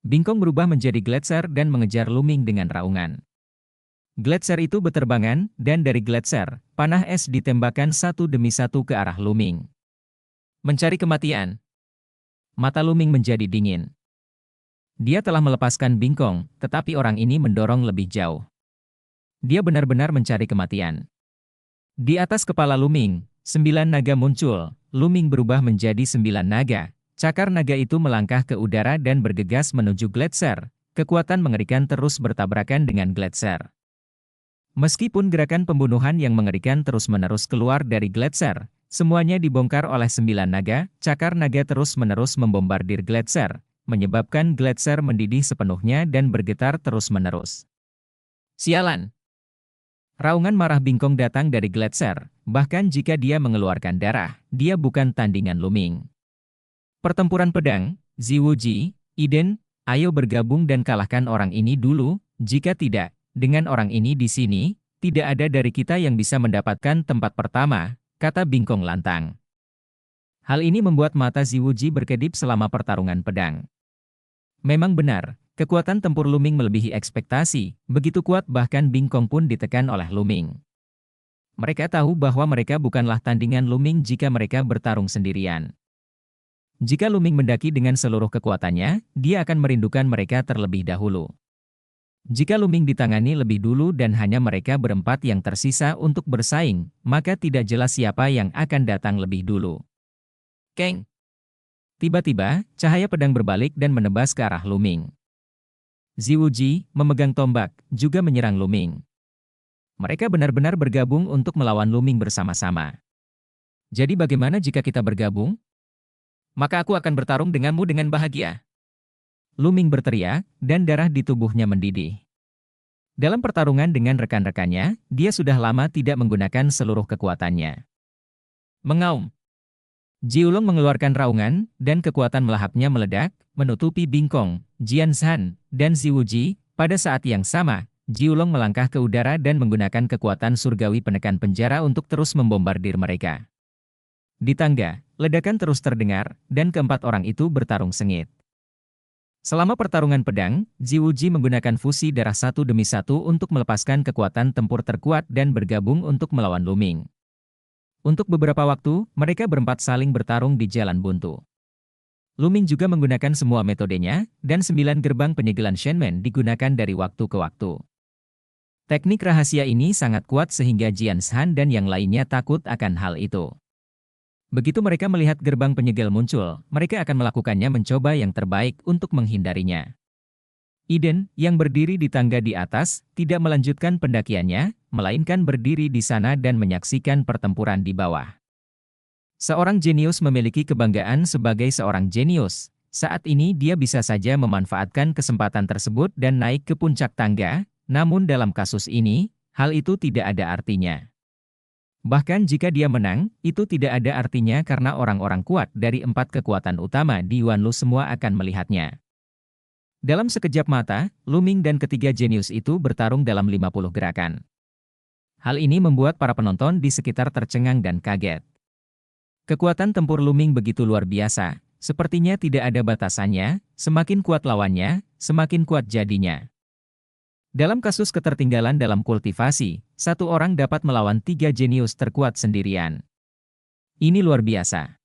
Bingkong berubah menjadi Gletser dan mengejar Luming dengan raungan. Gletser itu beterbangan, dan dari Gletser, panah es ditembakkan satu demi satu ke arah Luming. Mencari kematian. Mata Luming menjadi dingin. Dia telah melepaskan Bingkong, tetapi orang ini mendorong lebih jauh. Dia benar-benar mencari kematian. Di atas kepala Luming, 9 naga muncul. Luming berubah menjadi 9 naga. Cakar naga itu melangkah ke udara dan bergegas menuju Gletser. Kekuatan mengerikan terus bertabrakan dengan Gletser. Meskipun gerakan pembunuhan yang mengerikan terus-menerus keluar dari Gletser, semuanya dibongkar oleh 9 naga. Cakar naga terus-menerus membombardir Gletser, menyebabkan Gletser mendidih sepenuhnya dan bergetar terus-menerus. Sialan! Raungan marah Bingkong datang dari Gletser, bahkan jika dia mengeluarkan darah, dia bukan tandingan Luming. Pertempuran pedang, Ziwuji, Iden, ayo bergabung dan kalahkan orang ini dulu, jika tidak, dengan orang ini di sini, tidak ada dari kita yang bisa mendapatkan tempat pertama, kata Bingkong lantang. Hal ini membuat mata Ziwuji berkedip selama pertarungan pedang. Memang benar, kekuatan tempur Luming melebihi ekspektasi, begitu kuat bahkan Bingkong pun ditekan oleh Luming. Mereka tahu bahwa mereka bukanlah tandingan Luming jika mereka bertarung sendirian. Jika Luming mendaki dengan seluruh kekuatannya, dia akan merindukan mereka terlebih dahulu. Jika Luming ditangani lebih dulu dan hanya mereka berempat yang tersisa untuk bersaing, maka tidak jelas siapa yang akan datang lebih dulu. Keng! Tiba-tiba, cahaya pedang berbalik dan menebas ke arah Luming. Ziwuji, memegang tombak, juga menyerang Luming. Mereka benar-benar bergabung untuk melawan Luming bersama-sama. Jadi bagaimana jika kita bergabung? Maka aku akan bertarung denganmu dengan bahagia. Luming berteriak, dan darah di tubuhnya mendidih. Dalam pertarungan dengan rekan-rekannya, dia sudah lama tidak menggunakan seluruh kekuatannya. Mengaum. Jiulong mengeluarkan raungan, dan kekuatan melahapnya meledak, menutupi Bingkong, Jianshan, dan Ziwuji. Pada saat yang sama, Jiulong melangkah ke udara dan menggunakan kekuatan surgawi penekan penjara untuk terus membombardir mereka. Di tangga, ledakan terus terdengar, dan keempat orang itu bertarung sengit. Selama pertarungan pedang, Ziwuji menggunakan fusi darah satu demi satu untuk melepaskan kekuatan tempur terkuat dan bergabung untuk melawan Luming. Untuk beberapa waktu, mereka berempat saling bertarung di jalan buntu. Luming juga menggunakan semua metodenya, dan 9 gerbang penyegelan Shenmen digunakan dari waktu ke waktu. Teknik rahasia ini sangat kuat sehingga Jianshan dan yang lainnya takut akan hal itu. Begitu mereka melihat gerbang penyegel muncul, mereka akan melakukannya mencoba yang terbaik untuk menghindarinya. Iden, yang berdiri di tangga di atas, tidak melanjutkan pendakiannya, melainkan berdiri di sana dan menyaksikan pertempuran di bawah. Seorang jenius memiliki kebanggaan sebagai seorang jenius. Saat ini dia bisa saja memanfaatkan kesempatan tersebut dan naik ke puncak tangga, namun dalam kasus ini, hal itu tidak ada artinya. Bahkan jika dia menang, itu tidak ada artinya karena orang-orang kuat dari 4 kekuatan utama di Yuanlu semua akan melihatnya. Dalam sekejap mata, Luming dan ketiga jenius itu bertarung dalam 50 gerakan. Hal ini membuat para penonton di sekitar tercengang dan kaget. Kekuatan tempur Luming begitu luar biasa, sepertinya tidak ada batasannya, semakin kuat lawannya, semakin kuat jadinya. Dalam kasus ketertinggalan dalam kultivasi, satu orang dapat melawan 3 jenius terkuat sendirian. Ini luar biasa.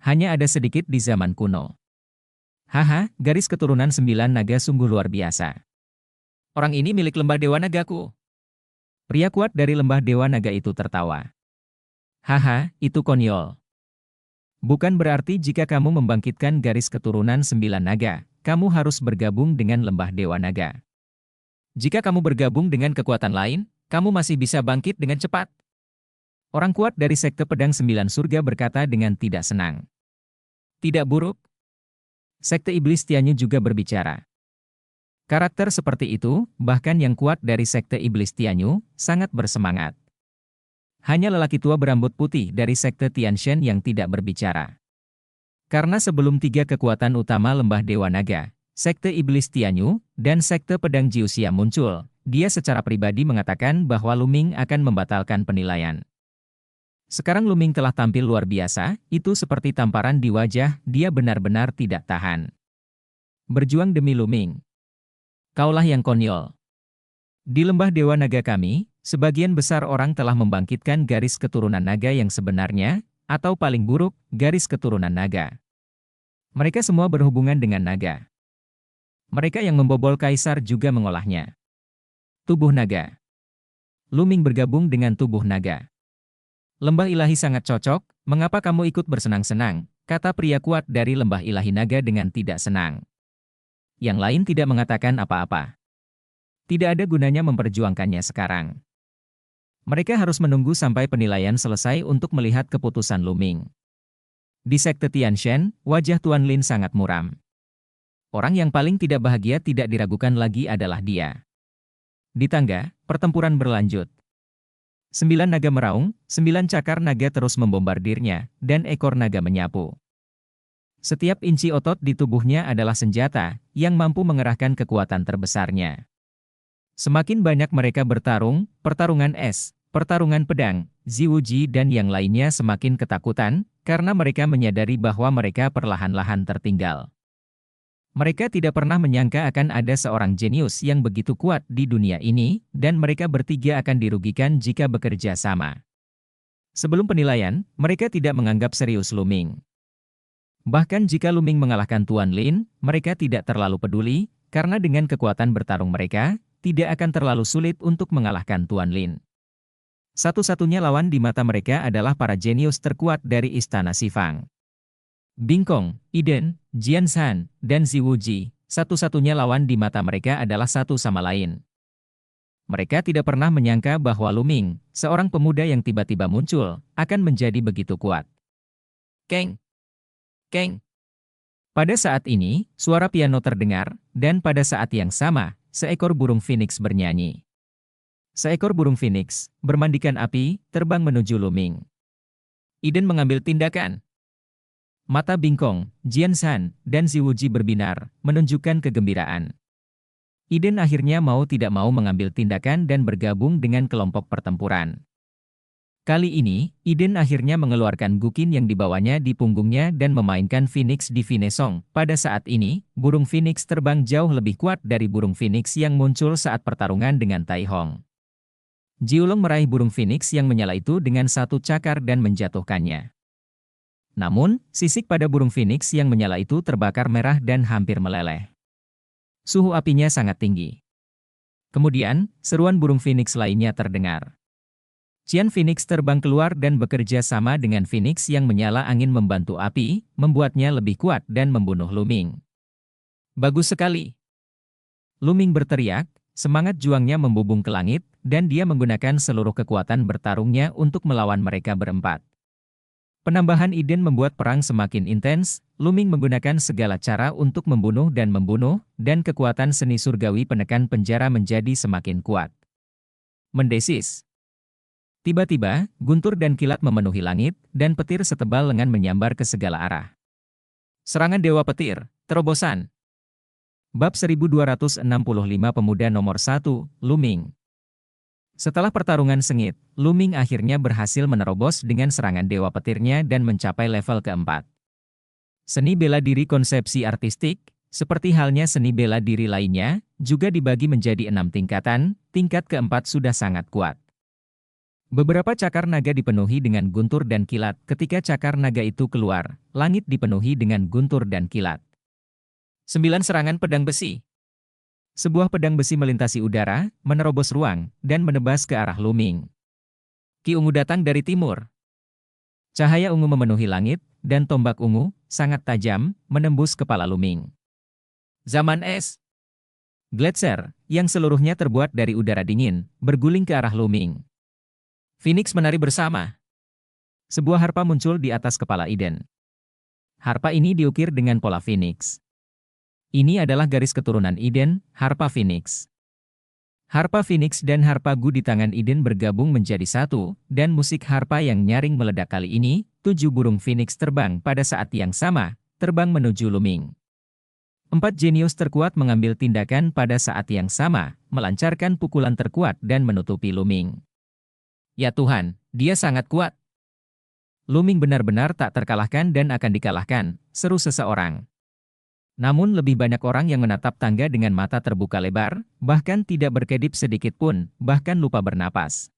Hanya ada sedikit di zaman kuno. Haha, garis keturunan 9 naga sungguh luar biasa. Orang ini milik lembah Dewa Nagaku. Pria kuat dari lembah Dewa Naga itu tertawa. Haha, itu konyol. Bukan berarti jika kamu membangkitkan garis keturunan 9 naga, kamu harus bergabung dengan lembah Dewa Naga. Jika kamu bergabung dengan kekuatan lain, kamu masih bisa bangkit dengan cepat. Orang kuat dari sekte pedang 9 surga berkata dengan tidak senang. Tidak buruk. Sekte Iblis Tianyu juga berbicara. Karakter seperti itu, bahkan yang kuat dari sekte Iblis Tianyu, sangat bersemangat. Hanya lelaki tua berambut putih dari sekte Tianshen yang tidak berbicara. Karena sebelum 3 kekuatan utama lembah Dewa Naga, sekte Iblis Tianyu, dan sekte pedang Jiuxia muncul, dia secara pribadi mengatakan bahwa Luming akan membatalkan penilaian. Sekarang Luming telah tampil luar biasa, itu seperti tamparan di wajah, dia benar-benar tidak tahan. Berjuang demi Luming. Kaulah yang konyol. Di lembah Dewa Naga kami, sebagian besar orang telah membangkitkan garis keturunan naga yang sebenarnya, atau paling buruk, garis keturunan naga. Mereka semua berhubungan dengan naga. Mereka yang membobol kaisar juga mengolahnya. Tubuh naga. Luming bergabung dengan tubuh naga. Lembah ilahi sangat cocok, mengapa kamu ikut bersenang-senang, kata pria kuat dari lembah ilahi naga dengan tidak senang. Yang lain tidak mengatakan apa-apa. Tidak ada gunanya memperjuangkannya sekarang. Mereka harus menunggu sampai penilaian selesai untuk melihat keputusan Luming. Di sekte Tianshen, wajah Tuan Lin sangat muram. Orang yang paling tidak bahagia tidak diragukan lagi adalah dia. Di tangga, pertempuran berlanjut. 9 naga meraung, 9 cakar naga terus membombardirnya, dan ekor naga menyapu. Setiap inci otot di tubuhnya adalah senjata, yang mampu mengerahkan kekuatan terbesarnya. Semakin banyak mereka bertarung, pertarungan es, pertarungan pedang, Ziwuji dan yang lainnya semakin ketakutan, karena mereka menyadari bahwa mereka perlahan-lahan tertinggal. Mereka tidak pernah menyangka akan ada seorang jenius yang begitu kuat di dunia ini, dan mereka bertiga akan dirugikan jika bekerja sama. Sebelum penilaian, mereka tidak menganggap serius Luming. Bahkan jika Luming mengalahkan Tuan Lin, mereka tidak terlalu peduli, karena dengan kekuatan bertarung mereka, tidak akan terlalu sulit untuk mengalahkan Tuan Lin. Satu-satunya lawan di mata mereka adalah para jenius terkuat dari Istana Shifang. Bingkong, Iden, Jian Shan, dan Ziwuji, satu-satunya lawan di mata mereka adalah satu sama lain. Mereka tidak pernah menyangka bahwa Luming, seorang pemuda yang tiba-tiba muncul, akan menjadi begitu kuat. Keng! Keng! Pada saat ini, suara piano terdengar, dan pada saat yang sama, seekor burung phoenix bernyanyi. Seekor burung phoenix, bermandikan api, terbang menuju Luming. Iden mengambil tindakan. Mata Bingkong, Jian Shan, dan Ziwuji berbinar, menunjukkan kegembiraan. Iden akhirnya mau tidak mau mengambil tindakan dan bergabung dengan kelompok pertempuran. Kali ini, Iden akhirnya mengeluarkan gukin yang dibawanya di punggungnya dan memainkan Phoenix di Finesong. Pada saat ini, burung Phoenix terbang jauh lebih kuat dari burung Phoenix yang muncul saat pertarungan dengan Tai Hong. Jiulong meraih burung Phoenix yang menyala itu dengan satu cakar dan menjatuhkannya. Namun, sisik pada burung phoenix yang menyala itu terbakar merah dan hampir meleleh. Suhu apinya sangat tinggi. Kemudian, seruan burung phoenix lainnya terdengar. Qian Phoenix terbang keluar dan bekerja sama dengan phoenix yang menyala angin membantu api, membuatnya lebih kuat dan membunuh Luming. Bagus sekali! Luming berteriak, semangat juangnya membubung ke langit, dan dia menggunakan seluruh kekuatan bertarungnya untuk melawan mereka berempat. Penambahan Iden membuat perang semakin intens, Luming menggunakan segala cara untuk membunuh, dan kekuatan seni surgawi penekan penjara menjadi semakin kuat. Mendesis. Tiba-tiba, guntur dan kilat memenuhi langit, dan petir setebal lengan menyambar ke segala arah. Serangan Dewa Petir, terobosan. Bab 1265 Pemuda Nomor 1, Luming. Setelah pertarungan sengit, Luming akhirnya berhasil menerobos dengan serangan Dewa Petirnya dan mencapai level keempat. Seni bela diri konsepsi artistik, seperti halnya seni bela diri lainnya, juga dibagi menjadi 6 tingkatan, tingkat keempat sudah sangat kuat. Beberapa cakar naga dipenuhi dengan guntur dan kilat. Ketika cakar naga itu keluar, langit dipenuhi dengan guntur dan kilat. 9 serangan pedang besi. Sebuah pedang besi melintasi udara, menerobos ruang, dan menebas ke arah Luming. Ki ungu datang dari timur. Cahaya ungu memenuhi langit, dan tombak ungu, sangat tajam, menembus kepala Luming. Zaman es. Gletser, yang seluruhnya terbuat dari udara dingin, berguling ke arah Luming. Phoenix menari bersama. Sebuah harpa muncul di atas kepala Iden. Harpa ini diukir dengan pola Phoenix. Ini adalah garis keturunan Iden, harpa Phoenix. Harpa Phoenix dan harpa Gu di tangan Iden bergabung menjadi satu, dan musik harpa yang nyaring meledak kali ini, 7 burung Phoenix terbang pada saat yang sama, terbang menuju Luming. 4 jenius terkuat mengambil tindakan pada saat yang sama, melancarkan pukulan terkuat dan menutupi Luming. Ya Tuhan, dia sangat kuat. Luming benar-benar tak terkalahkan dan akan dikalahkan, seru seseorang. Namun lebih banyak orang yang menatap tangga dengan mata terbuka lebar, bahkan tidak berkedip sedikit pun, bahkan lupa bernapas.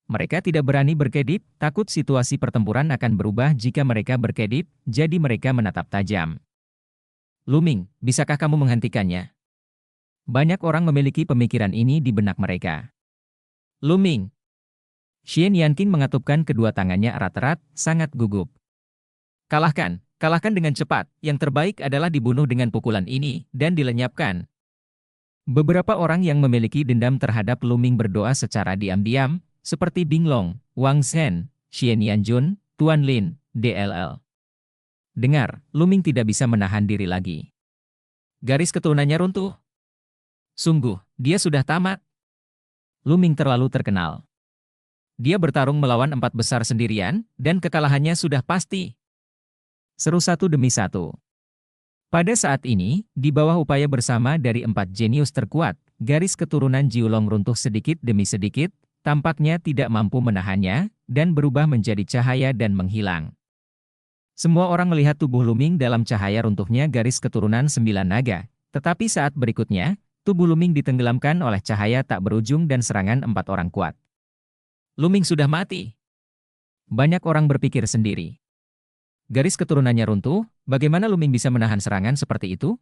Mereka tidak berani berkedip, takut situasi pertempuran akan berubah jika mereka berkedip, jadi mereka menatap tajam. Luming, bisakah kamu menghentikannya? Banyak orang memiliki pemikiran ini di benak mereka. Luming. Xian Yanqing mengatupkan kedua tangannya erat-erat, sangat gugup. Kalahkan. Kalahkan dengan cepat, yang terbaik adalah dibunuh dengan pukulan ini, dan dilenyapkan. Beberapa orang yang memiliki dendam terhadap Luming berdoa secara diam-diam, seperti Binglong, Wang Zhen, Xian Yanjun, Tuan Lin, DLL. Dengar, Luming tidak bisa menahan diri lagi. Garis keturunannya runtuh. Sungguh, dia sudah tamat. Luming terlalu terkenal. Dia bertarung melawan empat besar sendirian, dan kekalahannya sudah pasti. Seru satu demi satu. Pada saat ini, di bawah upaya bersama dari empat jenius terkuat, garis keturunan Jiulong runtuh sedikit demi sedikit, tampaknya tidak mampu menahannya, dan berubah menjadi cahaya dan menghilang. Semua orang melihat tubuh Luming dalam cahaya runtuhnya garis keturunan 9 naga, tetapi saat berikutnya, tubuh Luming ditenggelamkan oleh cahaya tak berujung dan serangan empat orang kuat. Luming sudah mati. Banyak orang berpikir sendiri. Garis keturunannya runtuh, bagaimana Luming bisa menahan serangan seperti itu?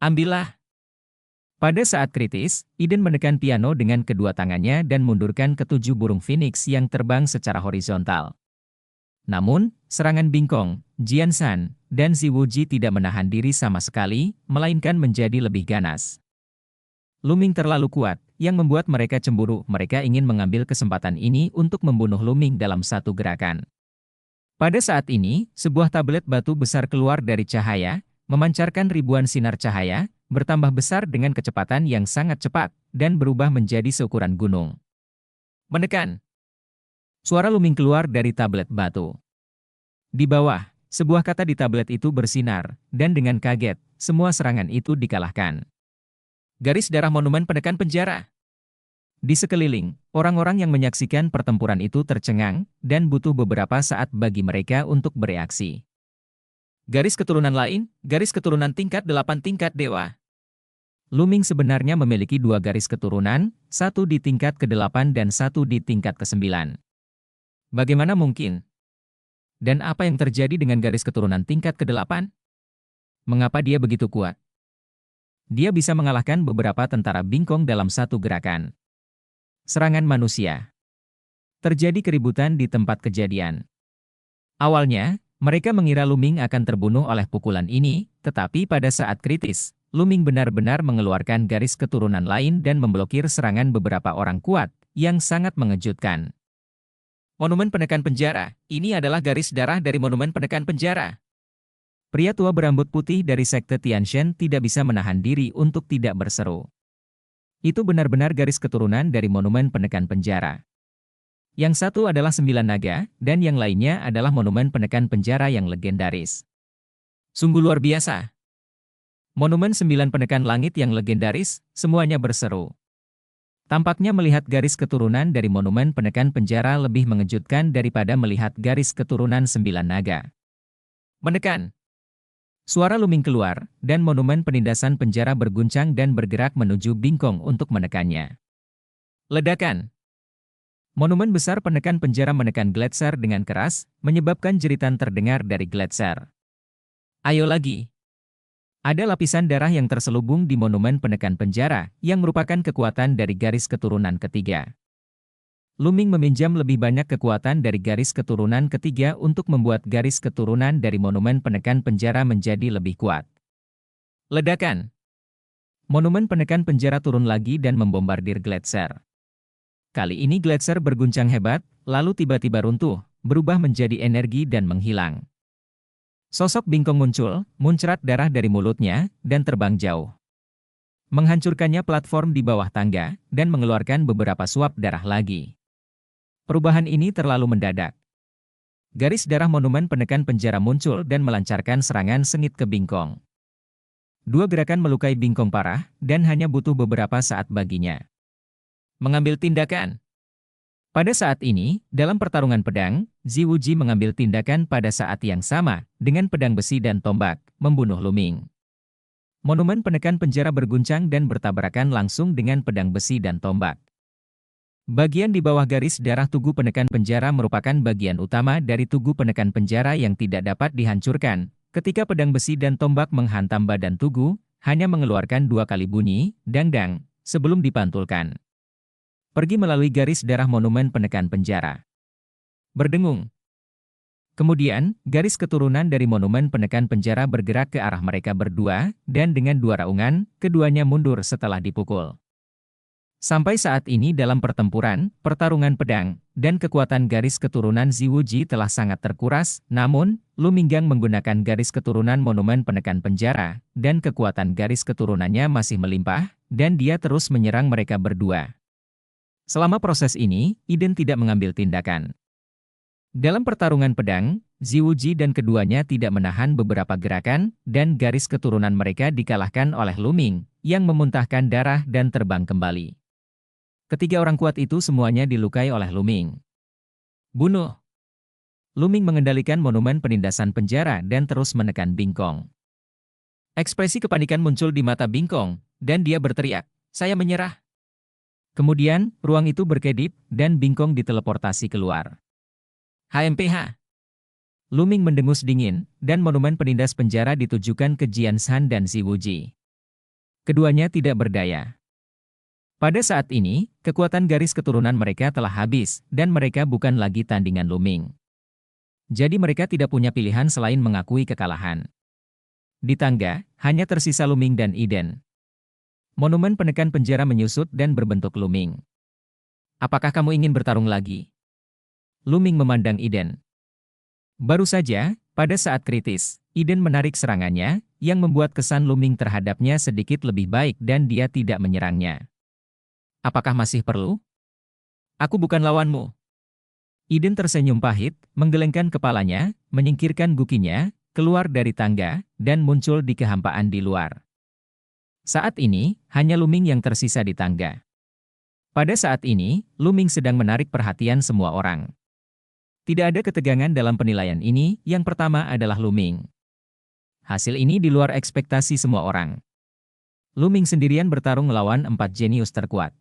Ambillah. Pada saat kritis, Iden menekan piano dengan kedua tangannya dan mundurkan ketujuh burung phoenix yang terbang secara horizontal. Namun, serangan Bingkong, Jianshan, dan Ziwuji tidak menahan diri sama sekali, melainkan menjadi lebih ganas. Luming terlalu kuat, yang membuat mereka cemburu. Mereka ingin mengambil kesempatan ini untuk membunuh Luming dalam satu gerakan. Pada saat ini, sebuah tablet batu besar keluar dari cahaya, memancarkan ribuan sinar cahaya, bertambah besar dengan kecepatan yang sangat cepat, dan berubah menjadi seukuran gunung. Menekan. Suara Luming keluar dari tablet batu. Di bawah, sebuah kata di tablet itu bersinar, dan dengan kaget, semua serangan itu dikalahkan. Garis darah monumen penekan penjara. Di sekeliling, orang-orang yang menyaksikan pertempuran itu tercengang, dan butuh beberapa saat bagi mereka untuk bereaksi. Garis keturunan lain, garis keturunan tingkat 8 tingkat dewa. Luming sebenarnya memiliki dua garis keturunan, satu di tingkat ke-8 dan satu di tingkat ke-9. Bagaimana mungkin? Dan apa yang terjadi dengan garis keturunan tingkat ke-8? Mengapa dia begitu kuat? Dia bisa mengalahkan beberapa tentara Bingkong dalam satu gerakan. Serangan manusia. Terjadi keributan di tempat kejadian. Awalnya, mereka mengira Luming akan terbunuh oleh pukulan ini, tetapi pada saat kritis, Luming benar-benar mengeluarkan garis keturunan lain dan memblokir serangan beberapa orang kuat, yang sangat mengejutkan. Monumen penekan penjara, ini adalah garis darah dari monumen penekan penjara. Pria tua berambut putih dari sekte Tianshan tidak bisa menahan diri untuk tidak berseru. Itu benar-benar garis keturunan dari monumen penekan penjara. Yang satu adalah 9 naga, dan yang lainnya adalah monumen penekan penjara yang legendaris. Sungguh luar biasa. Monumen 9 penekan langit yang legendaris, semuanya berseru. Tampaknya melihat garis keturunan dari monumen penekan penjara lebih mengejutkan daripada melihat garis keturunan 9 naga. Menekan. Suara Luming keluar, dan monumen penindasan penjara berguncang dan bergerak menuju Bingkong untuk menekannya. Ledakan. Monumen besar penekan penjara menekan Gletser dengan keras, menyebabkan jeritan terdengar dari Gletser. Ayo lagi. Ada lapisan darah yang terselubung di monumen penekan penjara, yang merupakan kekuatan dari garis keturunan ketiga. Luming meminjam lebih banyak kekuatan dari garis keturunan ketiga untuk membuat garis keturunan dari monumen penekan penjara menjadi lebih kuat. Ledakan. Monumen penekan penjara turun lagi dan membombardir Gletser. Kali ini Gletser berguncang hebat, lalu tiba-tiba runtuh, berubah menjadi energi dan menghilang. Sosok Bingkong muncul, muncrat darah dari mulutnya, dan terbang jauh. Menghancurkannya platform di bawah tangga, dan mengeluarkan beberapa suap darah lagi. Perubahan ini terlalu mendadak. Garis darah monumen penekan penjara muncul dan melancarkan serangan sengit ke Bingkong. Dua gerakan melukai Bingkong parah, dan hanya butuh beberapa saat baginya mengambil tindakan. Pada saat ini, dalam pertarungan pedang, Ziwuji mengambil tindakan pada saat yang sama, dengan pedang besi dan tombak, membunuh Luming. Monumen penekan penjara berguncang dan bertabrakan langsung dengan pedang besi dan tombak. Bagian di bawah garis darah tugu penekan penjara merupakan bagian utama dari tugu penekan penjara yang tidak dapat dihancurkan. Ketika pedang besi dan tombak menghantam badan tugu, hanya mengeluarkan 2 kali bunyi, dang-dang, sebelum dipantulkan. Pergi melalui garis darah monumen penekan penjara. Berdengung. Kemudian, garis keturunan dari monumen penekan penjara bergerak ke arah mereka berdua, dan dengan 2 raungan, keduanya mundur setelah dipukul. Sampai saat ini dalam pertempuran, pertarungan pedang, dan kekuatan garis keturunan Ziwuji telah sangat terkuras, namun, Luminggang menggunakan garis keturunan monumen penekan penjara, dan kekuatan garis keturunannya masih melimpah, dan dia terus menyerang mereka berdua. Selama proses ini, Iden tidak mengambil tindakan. Dalam pertarungan pedang, Ziwuji dan keduanya tidak menahan beberapa gerakan, dan garis keturunan mereka dikalahkan oleh Luming, yang memuntahkan darah dan terbang kembali. Ketiga orang kuat itu semuanya dilukai oleh Luming. Bunuh! Luming mengendalikan monumen penindasan penjara dan terus menekan Bingkong. Ekspresi kepanikan muncul di mata Bingkong, dan dia berteriak, "Saya menyerah!" Kemudian, ruang itu berkedip, dan Bingkong diteleportasi keluar. HMPH. Luming mendengus dingin, dan monumen penindas penjara ditujukan ke Jian Shan dan Ziwuji. Keduanya tidak berdaya. Pada saat ini, kekuatan garis keturunan mereka telah habis, dan mereka bukan lagi tandingan Luming. Jadi mereka tidak punya pilihan selain mengakui kekalahan. Di tangga, hanya tersisa Luming dan Iden. Monumen penekan penjara menyusut dan berbentuk Luming. "Apakah kamu ingin bertarung lagi?" Luming memandang Iden. Baru saja, pada saat kritis, Iden menarik serangannya, yang membuat kesan Luming terhadapnya sedikit lebih baik dan dia tidak menyerangnya. "Apakah masih perlu? Aku bukan lawanmu." Iden tersenyum pahit, menggelengkan kepalanya, menyingkirkan gukinya, keluar dari tangga, dan muncul di kehampaan di luar. Saat ini, hanya Luming yang tersisa di tangga. Pada saat ini, Luming sedang menarik perhatian semua orang. Tidak ada ketegangan dalam penilaian ini, yang pertama adalah Luming. Hasil ini di luar ekspektasi semua orang. Luming sendirian bertarung melawan 4 jenius terkuat.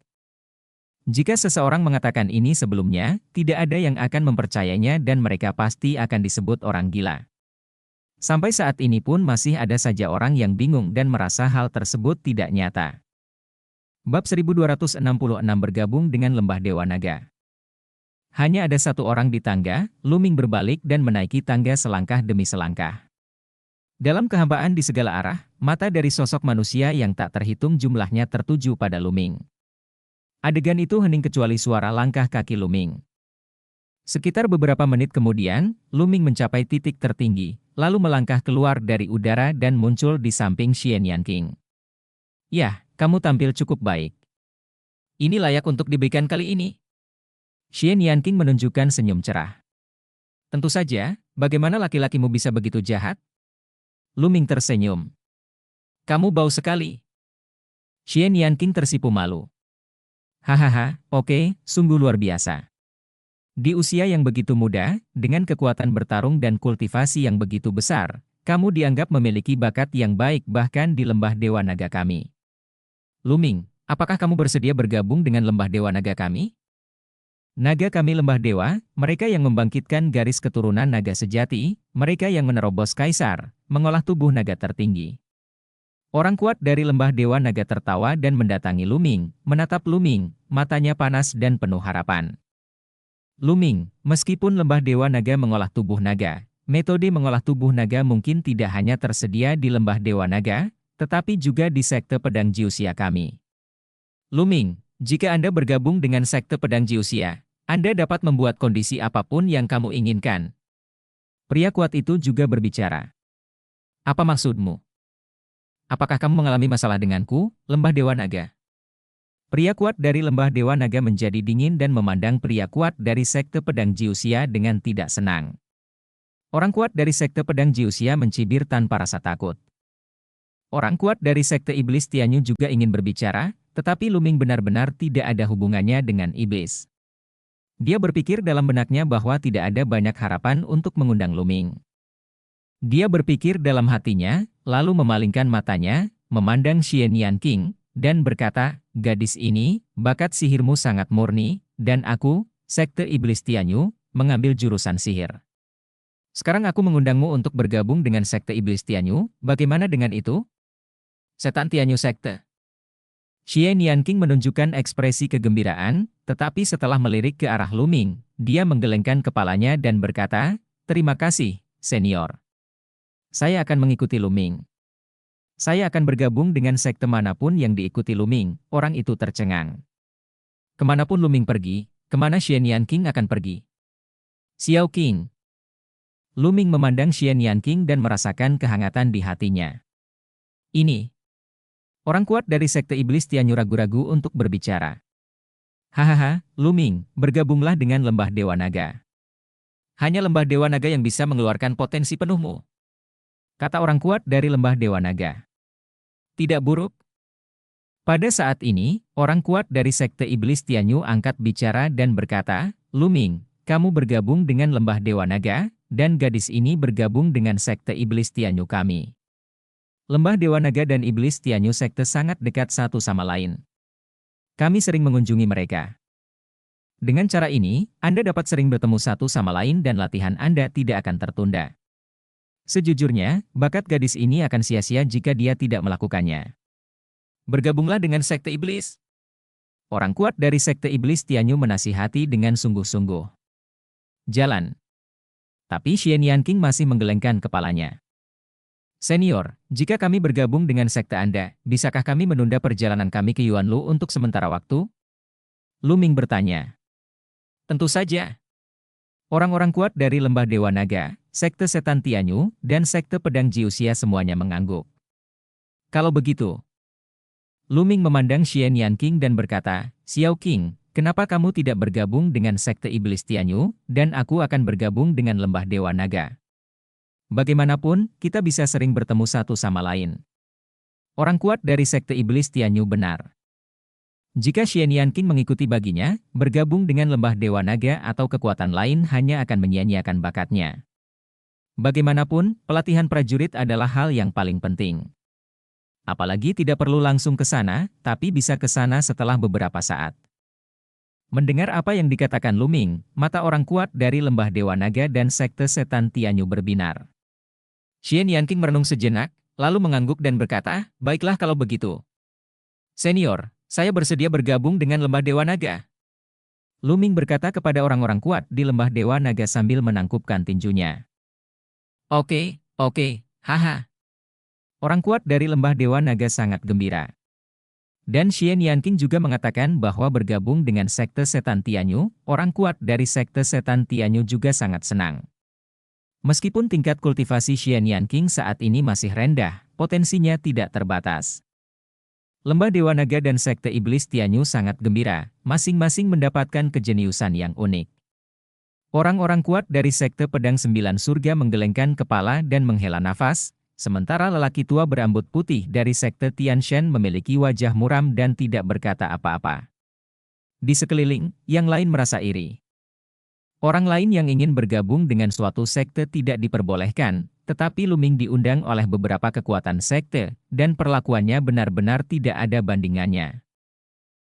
Jika seseorang mengatakan ini sebelumnya, tidak ada yang akan mempercayainya dan mereka pasti akan disebut orang gila. Sampai saat ini pun masih ada saja orang yang bingung dan merasa hal tersebut tidak nyata. Bab 1266 bergabung dengan Lembah Dewa Naga. Hanya ada satu orang di tangga, Luming berbalik dan menaiki tangga selangkah demi selangkah. Dalam kehampaan di segala arah, mata dari sosok manusia yang tak terhitung jumlahnya tertuju pada Luming. Adegan itu hening kecuali suara langkah kaki Luming. Sekitar beberapa menit kemudian, Luming mencapai titik tertinggi, lalu melangkah keluar dari udara dan muncul di samping Xian Yanqing. "Yah, kamu tampil cukup baik. Ini layak untuk diberikan kali ini." Xian Yanqing menunjukkan senyum cerah. "Tentu saja, bagaimana laki-lakimu bisa begitu jahat?" Luming tersenyum. "Kamu bau sekali." Xian Yanqing tersipu malu. "Hahaha, oke, sungguh luar biasa. Di usia yang begitu muda, dengan kekuatan bertarung dan kultivasi yang begitu besar, kamu dianggap memiliki bakat yang baik bahkan di Lembah Dewa Naga kami. Luming, apakah kamu bersedia bergabung dengan Lembah Dewa Naga kami?" "Naga kami Lembah Dewa, mereka yang membangkitkan garis keturunan naga sejati, mereka yang menerobos kaisar, mengolah tubuh naga tertinggi." Orang kuat dari Lembah Dewa Naga tertawa dan mendatangi Luming, menatap Luming, matanya panas dan penuh harapan. "Luming, meskipun Lembah Dewa Naga mengolah tubuh naga, metode mengolah tubuh naga mungkin tidak hanya tersedia di Lembah Dewa Naga, tetapi juga di Sekte Pedang Jiuxia kami. Luming, jika Anda bergabung dengan Sekte Pedang Jiuxia, Anda dapat membuat kondisi apapun yang kamu inginkan." Pria kuat itu juga berbicara. "Apa maksudmu? Apakah kamu mengalami masalah denganku, Lembah Dewa Naga?" Pria kuat dari Lembah Dewa Naga menjadi dingin dan memandang pria kuat dari Sekte Pedang Jiuxia dengan tidak senang. Orang kuat dari Sekte Pedang Jiuxia mencibir tanpa rasa takut. Orang kuat dari Sekte Iblis Tianyu juga ingin berbicara, tetapi Luming benar-benar tidak ada hubungannya dengan iblis. Dia berpikir dalam benaknya bahwa tidak ada banyak harapan untuk mengundang Luming. Dia berpikir dalam hatinya, lalu memalingkan matanya, memandang Xian Yanqing, dan berkata, "Gadis ini, bakat sihirmu sangat murni, dan aku, Sekte Iblis Tianyu, mengambil jurusan sihir. Sekarang aku mengundangmu untuk bergabung dengan Sekte Iblis Tianyu, bagaimana dengan itu?" "Setan Tianyu Sekte." Xian Yanqing menunjukkan ekspresi kegembiraan, tetapi setelah melirik ke arah Luming, dia menggelengkan kepalanya dan berkata, "Terima kasih, senior. Saya akan mengikuti Luming. Saya akan bergabung dengan sekte manapun yang diikuti Luming." Orang itu tercengang. Kemanapun Luming pergi, kemana Xian Yanqing akan pergi? "Xiao Qing." Luming memandang Xian Yanqing dan merasakan kehangatan di hatinya. Ini. Orang kuat dari Sekte Iblis Tianyu ragu-ragu untuk berbicara. Hahaha, Luming, bergabunglah dengan lembah Dewa Naga. Hanya lembah Dewa Naga yang bisa mengeluarkan potensi penuhmu, kata orang kuat dari lembah Dewa Naga. Tidak buruk? Pada saat ini, orang kuat dari Sekte Iblis Tianyu angkat bicara dan berkata, Luming, kamu bergabung dengan lembah Dewa Naga, dan gadis ini bergabung dengan Sekte Iblis Tianyu kami. Lembah Dewa Naga dan Iblis Tianyu Sekte sangat dekat satu sama lain. Kami sering mengunjungi mereka. Dengan cara ini, Anda dapat sering bertemu satu sama lain dan latihan Anda tidak akan tertunda. Sejujurnya, bakat gadis ini akan sia-sia jika dia tidak melakukannya. Bergabunglah dengan Sekte Iblis. Orang kuat dari Sekte Iblis Tianyu menasihati dengan sungguh-sungguh. Jalan. Tapi Xian Yanqing masih menggelengkan kepalanya. Senior, jika kami bergabung dengan sekte Anda, bisakah kami menunda perjalanan kami ke Yuanlu untuk sementara waktu? Lu Ming bertanya. Tentu saja. Orang-orang kuat dari Lembah Dewa Naga, Sekte Setan Tianyu, dan Sekte Pedang Jiuxia semuanya mengangguk. Kalau begitu, Lu Ming memandang Xian Yanqing dan berkata, Xiao Qing, kenapa kamu tidak bergabung dengan Sekte Iblis Tianyu, dan aku akan bergabung dengan Lembah Dewa Naga? Bagaimanapun, kita bisa sering bertemu satu sama lain. Orang kuat dari Sekte Iblis Tianyu benar. Jika Xian Yanqing mengikuti baginya, bergabung dengan Lembah Dewa Naga atau kekuatan lain hanya akan menyia-nyiakan bakatnya. Bagaimanapun, pelatihan prajurit adalah hal yang paling penting. Apalagi tidak perlu langsung ke sana, tapi bisa ke sana setelah beberapa saat. Mendengar apa yang dikatakan Lu Ming, mata orang kuat dari Lembah Dewa Naga dan Sekte Setan Tianyu berbinar. Xian Yanqing merenung sejenak, lalu mengangguk dan berkata, baiklah kalau begitu. Senior, saya bersedia bergabung dengan Lembah Dewa Naga. Lu Ming berkata kepada orang-orang kuat di Lembah Dewa Naga sambil menangkupkan tinjunya. Oke, haha. Orang kuat dari Lembah Dewa Naga sangat gembira. Dan Xian Yanqing juga mengatakan bahwa bergabung dengan Sekte Setan Tianyu, orang kuat dari Sekte Setan Tianyu juga sangat senang. Meskipun tingkat kultivasi Xian Yanqing saat ini masih rendah, potensinya tidak terbatas. Lembah Dewa Naga dan Sekte Iblis Tianyu sangat gembira, masing-masing mendapatkan kejeniusan yang unik. Orang-orang kuat dari Sekte Pedang Sembilan Surga menggelengkan kepala dan menghela nafas, sementara lelaki tua berambut putih dari Sekte Tianshan memiliki wajah muram dan tidak berkata apa-apa. Di sekeliling, yang lain merasa iri. Orang lain yang ingin bergabung dengan suatu sekte tidak diperbolehkan, tetapi Lu Ming diundang oleh beberapa kekuatan sekte, dan perlakuannya benar-benar tidak ada bandingannya.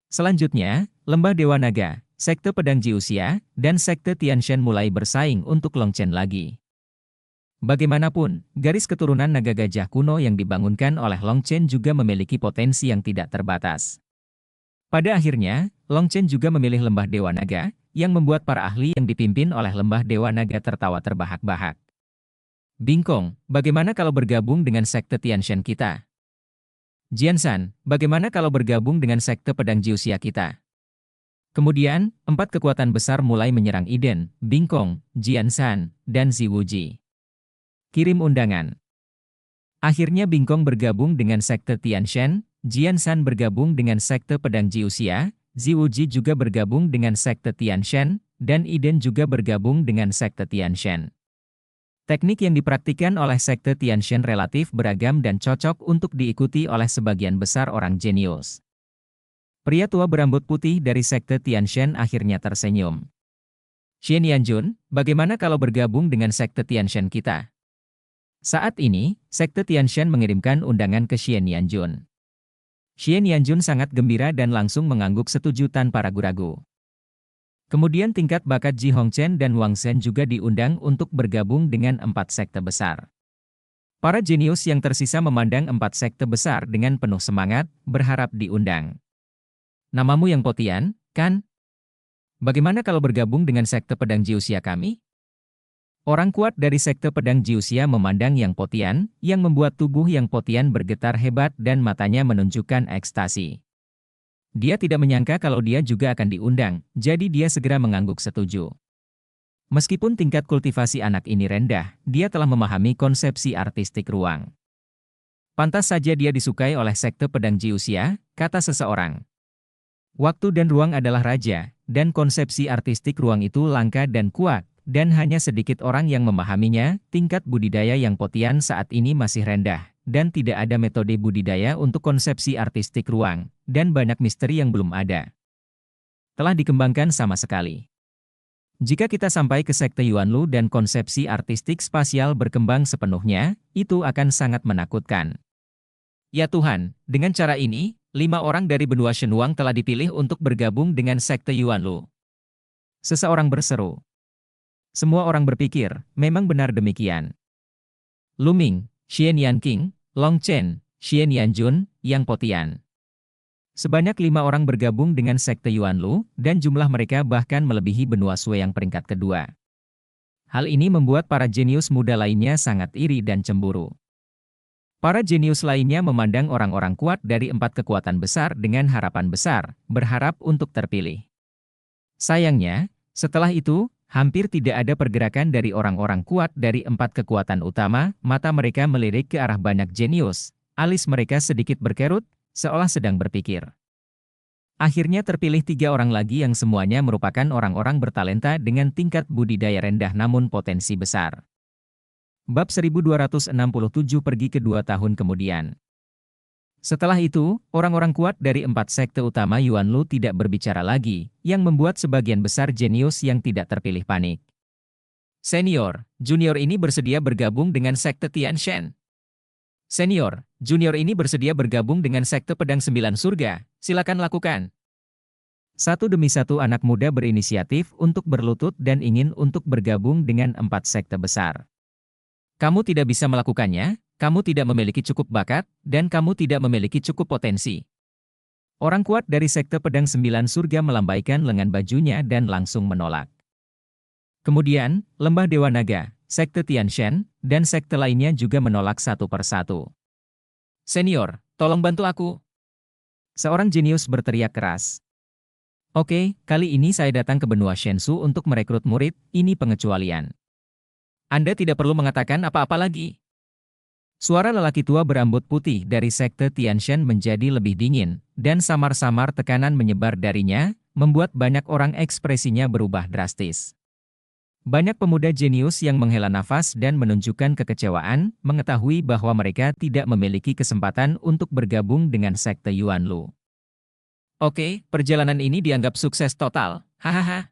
Selanjutnya, Lembah Dewa Naga, Sekte Pedang Jiuxia, dan Sekte Tianshan mulai bersaing untuk Longchen lagi. Bagaimanapun, garis keturunan naga gajah kuno yang dibangunkan oleh Longchen juga memiliki potensi yang tidak terbatas. Pada akhirnya, Longchen juga memilih Lembah Dewa Naga, yang membuat para ahli yang dipimpin oleh Lembah Dewa Naga tertawa terbahak-bahak. Bingkong, bagaimana kalau bergabung dengan Sekte Tianshan kita? Jianshan, bagaimana kalau bergabung dengan Sekte Pedang Jiuxia kita? Kemudian, 4 kekuatan besar mulai menyerang Iden, Bingkong, Jianshan, dan Ziwuji. Kirim undangan. Akhirnya Bingkong bergabung dengan Sekte Tianshan, Jianshan bergabung dengan Sekte Pedang Jiuxia, Ziwuji juga bergabung dengan Sekte Tianshan, dan Iden juga bergabung dengan Sekte Tianshan. Teknik yang dipraktikkan oleh Sekte Tianshan relatif beragam dan cocok untuk diikuti oleh sebagian besar orang jenius. Pria tua berambut putih dari Sekte Tianshan akhirnya tersenyum. Xian Yanjun, bagaimana kalau bergabung dengan Sekte Tianshan kita? Saat ini, Sekte Tianshan mengirimkan undangan ke Xian Yanjun. Xian Yanjun sangat gembira dan langsung mengangguk setuju tanpa ragu-ragu. Kemudian tingkat bakat Ji Hongchen dan Wang Shen juga diundang untuk bergabung dengan 4 sekte besar. Para jenius yang tersisa memandang 4 sekte besar dengan penuh semangat, berharap diundang. Namamu yang Potian, kan? Bagaimana kalau bergabung dengan Sekte Pedang Jiuxia kami? Orang kuat dari Sekte Pedang Jiuxia memandang Yang Potian, yang membuat tubuh Yang Potian bergetar hebat dan matanya menunjukkan ekstasi. Dia tidak menyangka kalau dia juga akan diundang, jadi dia segera mengangguk setuju. Meskipun tingkat kultivasi anak ini rendah, dia telah memahami konsepsi artistik ruang. Pantas saja dia disukai oleh Sekte Pedang Jiuxia, kata seseorang. Waktu dan ruang adalah raja, dan konsepsi artistik ruang itu langka dan kuat, dan hanya sedikit orang yang memahaminya. Tingkat budidaya yang Potian saat ini masih rendah, dan tidak ada metode budidaya untuk konsepsi artistik ruang, dan banyak misteri yang belum ada. Telah dikembangkan sama sekali. Jika kita sampai ke sekte Yuanlu dan konsepsi artistik spasial berkembang sepenuhnya, itu akan sangat menakutkan. Ya Tuhan, dengan cara ini, 5 orang dari benua Shenhuang telah dipilih untuk bergabung dengan sekte Yuanlu. Seseorang berseru. Semua orang berpikir, memang benar demikian. Lu Ming, Xian Yanqing, Long Chen, Xian Yanjun, Yang Potian. Sebanyak 5 orang bergabung dengan sekte Yuanlu, dan jumlah mereka bahkan melebihi benua Sui yang peringkat kedua. Hal ini membuat para jenius muda lainnya sangat iri dan cemburu. Para jenius lainnya memandang orang-orang kuat dari 4 kekuatan besar dengan harapan besar, berharap untuk terpilih. Sayangnya, setelah itu, hampir tidak ada pergerakan dari orang-orang kuat dari 4 kekuatan utama. Mata mereka melirik ke arah banyak jenius, alis mereka sedikit berkerut, seolah sedang berpikir. Akhirnya terpilih 3 orang lagi yang semuanya merupakan orang-orang bertalenta dengan tingkat budidaya rendah namun potensi besar. Bab 1267 pergi ke 2 tahun kemudian. Setelah itu, orang-orang kuat dari 4 sekte utama Yuanlu tidak berbicara lagi, yang membuat sebagian besar jenius yang tidak terpilih panik. Senior, junior ini bersedia bergabung dengan sekte Tianshan. Senior, junior ini bersedia bergabung dengan sekte Pedang 9 Surga, silakan lakukan. Satu demi satu anak muda berinisiatif untuk berlutut dan ingin untuk bergabung dengan 4 sekte besar. Kamu tidak bisa melakukannya, kamu tidak memiliki cukup bakat, dan kamu tidak memiliki cukup potensi. Orang kuat dari sekte Pedang 9 Surga melambaikan lengan bajunya dan langsung menolak. Kemudian, Lembah Dewa Naga, sekte Tianshan, dan sekte lainnya juga menolak satu persatu. Senior, tolong bantu aku. Seorang jenius berteriak keras. Oke, kali ini saya datang ke benua Shensu untuk merekrut murid, ini pengecualian. Anda tidak perlu mengatakan apa-apa lagi. Suara lelaki tua berambut putih dari sekte Tianshan menjadi lebih dingin, dan samar-samar tekanan menyebar darinya, membuat banyak orang ekspresinya berubah drastis. Banyak pemuda jenius yang menghela nafas dan menunjukkan kekecewaan, mengetahui bahwa mereka tidak memiliki kesempatan untuk bergabung dengan sekte Yuanlu. Oke, perjalanan ini dianggap sukses total, hahaha.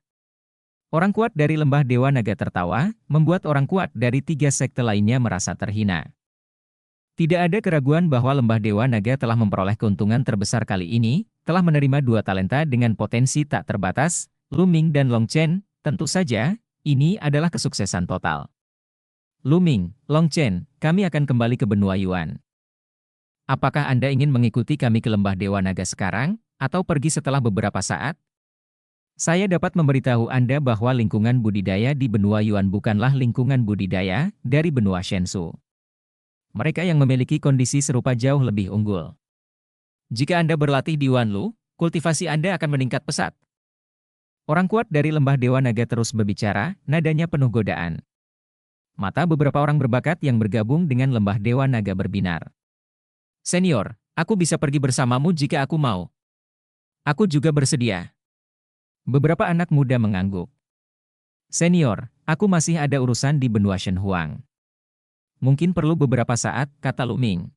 Orang kuat dari Lembah Dewa Naga tertawa, membuat orang kuat dari 3 sekte lainnya merasa terhina. Tidak ada keraguan bahwa Lembah Dewa Naga telah memperoleh keuntungan terbesar kali ini, telah menerima 2 talenta dengan potensi tak terbatas, Lu Ming dan Long Chen, tentu saja. Ini adalah kesuksesan total. Lu Ming, Long Chen, kami akan kembali ke benua Yuan. Apakah Anda ingin mengikuti kami ke Lembah Dewa Naga sekarang, atau pergi setelah beberapa saat? Saya dapat memberitahu Anda bahwa lingkungan budidaya di benua Yuan bukanlah lingkungan budidaya dari benua Shensu. Mereka yang memiliki kondisi serupa jauh lebih unggul. Jika Anda berlatih di Yuanlu, kultivasi Anda akan meningkat pesat. Orang kuat dari Lembah Dewa Naga terus berbicara, nadanya penuh godaan. Mata beberapa orang berbakat yang bergabung dengan Lembah Dewa Naga berbinar. Senior, aku bisa pergi bersamamu jika aku mau. Aku juga bersedia. Beberapa anak muda mengangguk. Senior, aku masih ada urusan di benua Shenhuang. Mungkin perlu beberapa saat, kata Lu Ming.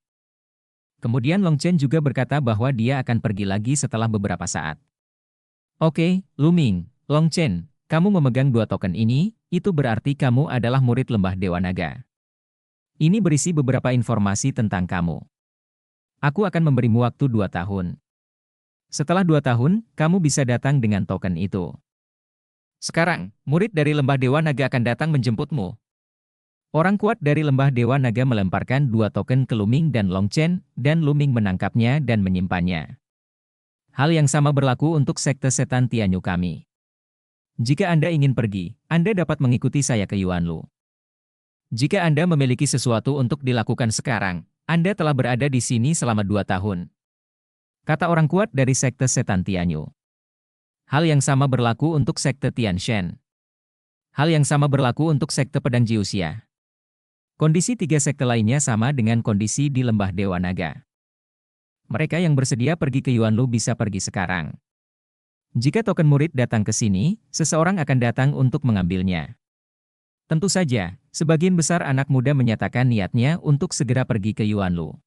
Kemudian Long Chen juga berkata bahwa dia akan pergi lagi setelah beberapa saat. Oke, Lu Ming, Long Chen, kamu memegang 2 token ini, itu berarti kamu adalah murid Lembah Dewa Naga. Ini berisi beberapa informasi tentang kamu. Aku akan memberimu waktu 2 tahun. Setelah 2 tahun, kamu bisa datang dengan token itu. Sekarang, murid dari Lembah Dewa Naga akan datang menjemputmu. Orang kuat dari Lembah Dewa Naga melemparkan 2 token ke Lu Ming dan Long Chen, dan Lu Ming menangkapnya dan menyimpannya. Hal yang sama berlaku untuk sekte setan Tianyu kami. Jika Anda ingin pergi, Anda dapat mengikuti saya ke Yuanlu. Jika Anda memiliki sesuatu untuk dilakukan sekarang, Anda telah berada di sini selama 2 tahun. Kata orang kuat dari sekte setan Tianyu. Hal yang sama berlaku untuk sekte Tianshan. Hal yang sama berlaku untuk sekte Pedang Jiuxia. Kondisi 3 sekte lainnya sama dengan kondisi di Lembah Dewa Naga. Mereka yang bersedia pergi ke Yuanlu bisa pergi sekarang. Jika token murid datang ke sini, seseorang akan datang untuk mengambilnya. Tentu saja, sebagian besar anak muda menyatakan niatnya untuk segera pergi ke Yuanlu.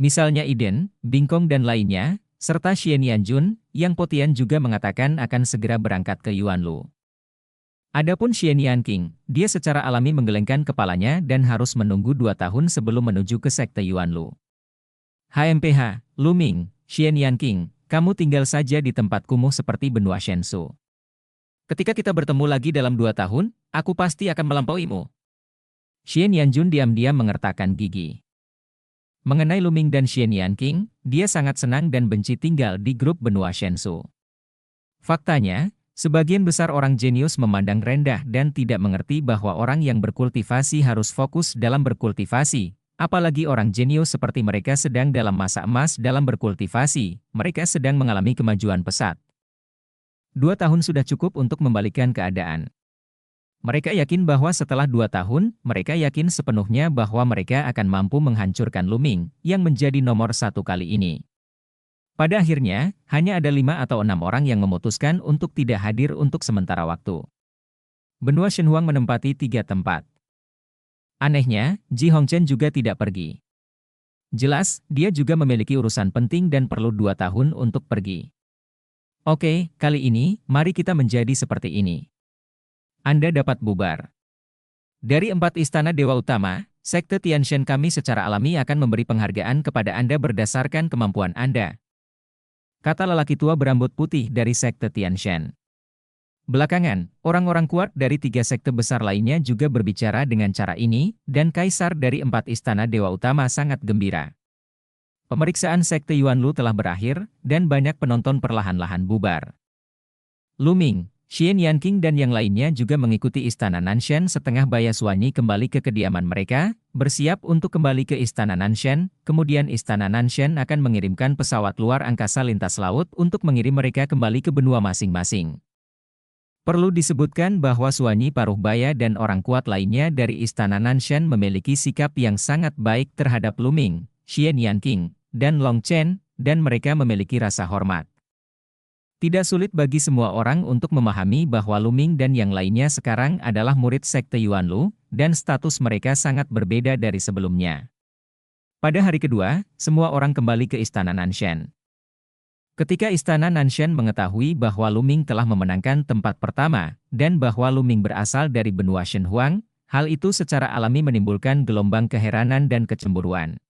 Misalnya Iden, Bingkong dan lainnya, serta Xian Yanjun, Yang Potian juga mengatakan akan segera berangkat ke Yuanlu. Adapun Xian Yanqing, dia secara alami menggelengkan kepalanya dan harus menunggu 2 tahun sebelum menuju ke sekte Yuanlu. HMPH, Luming, Xian Yanqing, kamu tinggal saja di tempat kumuh seperti benua Shensu. Ketika kita bertemu lagi dalam 2 tahun, aku pasti akan melampauimu. Xian Yanjun diam-diam mengertakkan gigi. Mengenai Luming dan Xian Yanqing, dia sangat senang dan benci tinggal di grup benua Shensu. Faktanya, sebagian besar orang jenius memandang rendah dan tidak mengerti bahwa orang yang berkultivasi harus fokus dalam berkultivasi, apalagi orang jenius seperti mereka sedang dalam masa emas dalam berkultivasi, mereka sedang mengalami kemajuan pesat. 2 tahun sudah cukup untuk membalikkan keadaan. Mereka yakin bahwa setelah 2 tahun, mereka yakin sepenuhnya bahwa mereka akan mampu menghancurkan Luming, yang menjadi nomor 1 kali ini. Pada akhirnya, hanya ada 5 atau 6 orang yang memutuskan untuk tidak hadir untuk sementara waktu. Benua Shenhuang menempati 3 tempat. Anehnya, Ji Hongchen juga tidak pergi. Jelas, dia juga memiliki urusan penting dan perlu 2 tahun untuk pergi. Oke, kali ini, mari kita menjadi seperti ini. Anda dapat bubar. Dari 4 istana Dewa Utama, Sekte Tianshan kami secara alami akan memberi penghargaan kepada Anda berdasarkan kemampuan Anda, kata lelaki tua berambut putih dari Sekte Tianshan. Belakangan, orang-orang kuat dari 3 sekte besar lainnya juga berbicara dengan cara ini, dan Kaisar dari 4 istana Dewa Utama sangat gembira. Pemeriksaan Sekte Yuanlu telah berakhir, dan banyak penonton perlahan-lahan bubar. Luming, Xian Yanqing dan yang lainnya juga mengikuti Istana Nanshan setengah bayaswani kembali ke kediaman mereka, bersiap untuk kembali ke Istana Nanshan, kemudian Istana Nanshan akan mengirimkan pesawat luar angkasa lintas laut untuk mengirim mereka kembali ke benua masing-masing. Perlu disebutkan bahwa Suanyi Paruhbaya dan orang kuat lainnya dari Istana Nanshan memiliki sikap yang sangat baik terhadap Luming, Xian Yanqing, dan Long Chen, dan mereka memiliki rasa hormat. Tidak sulit bagi semua orang untuk memahami bahwa Luming dan yang lainnya sekarang adalah murid Sekte Yuanlu, dan status mereka sangat berbeda dari sebelumnya. Pada hari kedua, semua orang kembali ke Istana Nanshan. Ketika Istana Nanshan mengetahui bahwa Luming telah memenangkan tempat pertama, dan bahwa Luming berasal dari benua Shenhuang, hal itu secara alami menimbulkan gelombang keheranan dan kecemburuan.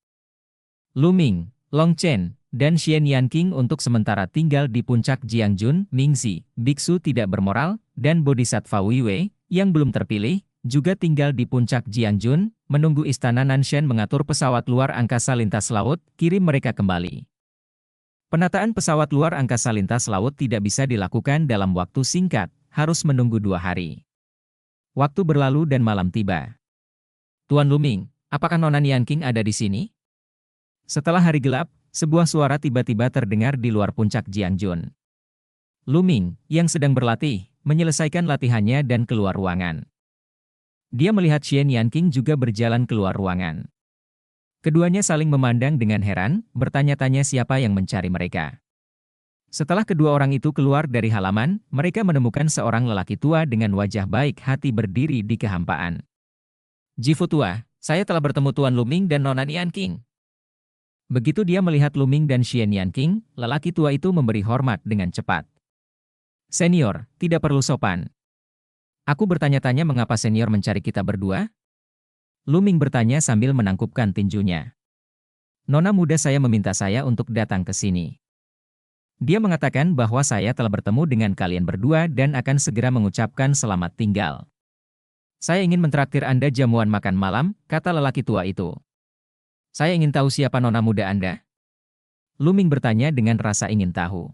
Luming, Long Chen, dan Xian Yanqing untuk sementara tinggal di puncak Jiangjun, Mingzi, biksu tidak bermoral, dan Bodhisattva Weiwei, yang belum terpilih, juga tinggal di puncak Jiangjun, menunggu Istana Nanshan mengatur pesawat luar angkasa lintas laut, kirim mereka kembali. Penataan pesawat luar angkasa lintas laut tidak bisa dilakukan dalam waktu singkat, harus menunggu 2 hari. Waktu berlalu dan malam tiba. Tuan Luming, apakah Nona Yanqing ada di sini? Setelah hari gelap, sebuah suara tiba-tiba terdengar di luar puncak Jiangjun. Luming, yang sedang berlatih, menyelesaikan latihannya dan keluar ruangan. Dia melihat Xian Yanqing juga berjalan keluar ruangan. Keduanya saling memandang dengan heran, bertanya-tanya siapa yang mencari mereka. Setelah kedua orang itu keluar dari halaman, mereka menemukan seorang lelaki tua dengan wajah baik hati berdiri di kehampaan. Jifu tua, saya telah bertemu Tuan Luming dan Nona Yanqing. Begitu dia melihat Luming dan Xian Yanqing, lelaki tua itu memberi hormat dengan cepat. Senior, tidak perlu sopan. Aku bertanya-tanya mengapa senior mencari kita berdua? Luming bertanya sambil menangkupkan tinjunya. Nona muda saya meminta saya untuk datang ke sini. Dia mengatakan bahwa saya telah bertemu dengan kalian berdua dan akan segera mengucapkan selamat tinggal. Saya ingin mentraktir Anda jamuan makan malam, kata lelaki tua itu. Saya ingin tahu siapa nona muda Anda? Luming bertanya dengan rasa ingin tahu.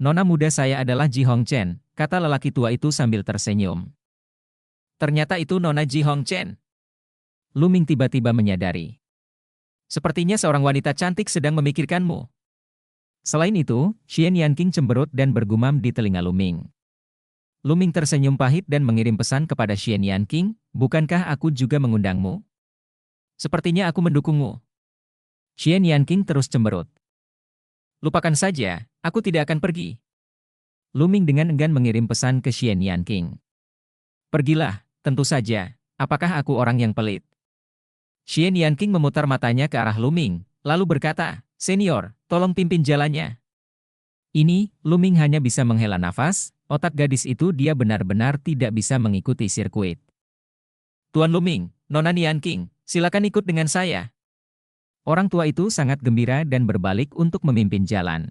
Nona muda saya adalah Ji Hongchen, kata lelaki tua itu sambil tersenyum. Ternyata itu Nona Ji Hongchen. Luming tiba-tiba menyadari. Sepertinya seorang wanita cantik sedang memikirkanmu. Selain itu, Xian Yanqing cemberut dan bergumam di telinga Luming. Luming tersenyum pahit dan mengirim pesan kepada Xian Yanqing, bukankah aku juga mengundangmu? Sepertinya aku mendukungmu. Xian Yanqing terus cemberut. Lupakan saja, aku tidak akan pergi. Luming dengan enggan mengirim pesan ke Xian Yanqing. Pergilah, tentu saja. Apakah aku orang yang pelit? Xian Yanqing memutar matanya ke arah Luming, lalu berkata, "Senior, tolong pimpin jalannya." Ini, Luming hanya bisa menghela nafas, otak gadis itu dia benar-benar tidak bisa mengikuti sirkuit. "Tuan Luming, Nona Yanqing, silakan ikut dengan saya." Orang tua itu sangat gembira dan berbalik untuk memimpin jalan.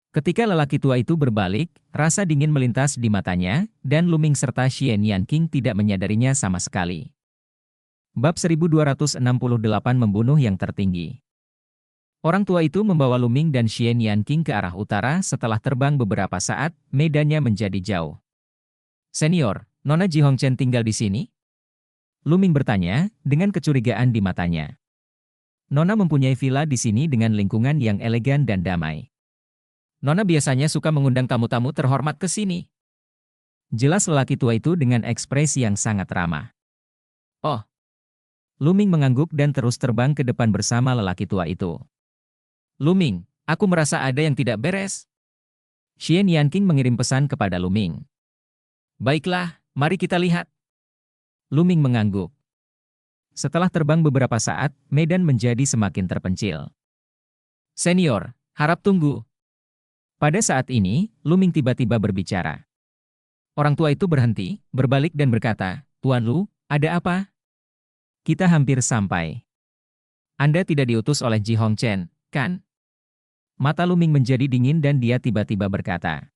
Ketika lelaki tua itu berbalik, rasa dingin melintas di matanya, dan Luming serta Xian Yanqing tidak menyadarinya sama sekali. Bab 1268 Membunuh yang tertinggi. Orang tua itu membawa Luming dan Xian Yanqing ke arah utara setelah terbang beberapa saat, medannya menjadi jauh. "Senior, Nona Ji Hongchen tinggal di sini?" Luming bertanya, dengan kecurigaan di matanya. "Nona mempunyai villa di sini dengan lingkungan yang elegan dan damai. Nona biasanya suka mengundang tamu-tamu terhormat ke sini." Jelas lelaki tua itu dengan ekspresi yang sangat ramah. "Oh." Luming mengangguk dan terus terbang ke depan bersama lelaki tua itu. "Luming, aku merasa ada yang tidak beres." Xian Yanqing mengirim pesan kepada Luming. "Baiklah, mari kita lihat." Luming mengangguk. Setelah terbang beberapa saat, medan menjadi semakin terpencil. "Senior, harap tunggu." Pada saat ini, Luming tiba-tiba berbicara. Orang tua itu berhenti, berbalik dan berkata, "Tuan Lu, ada apa?" "Kita hampir sampai. Anda tidak diutus oleh Ji Hongchen, kan?" Mata Luming menjadi dingin dan dia tiba-tiba berkata.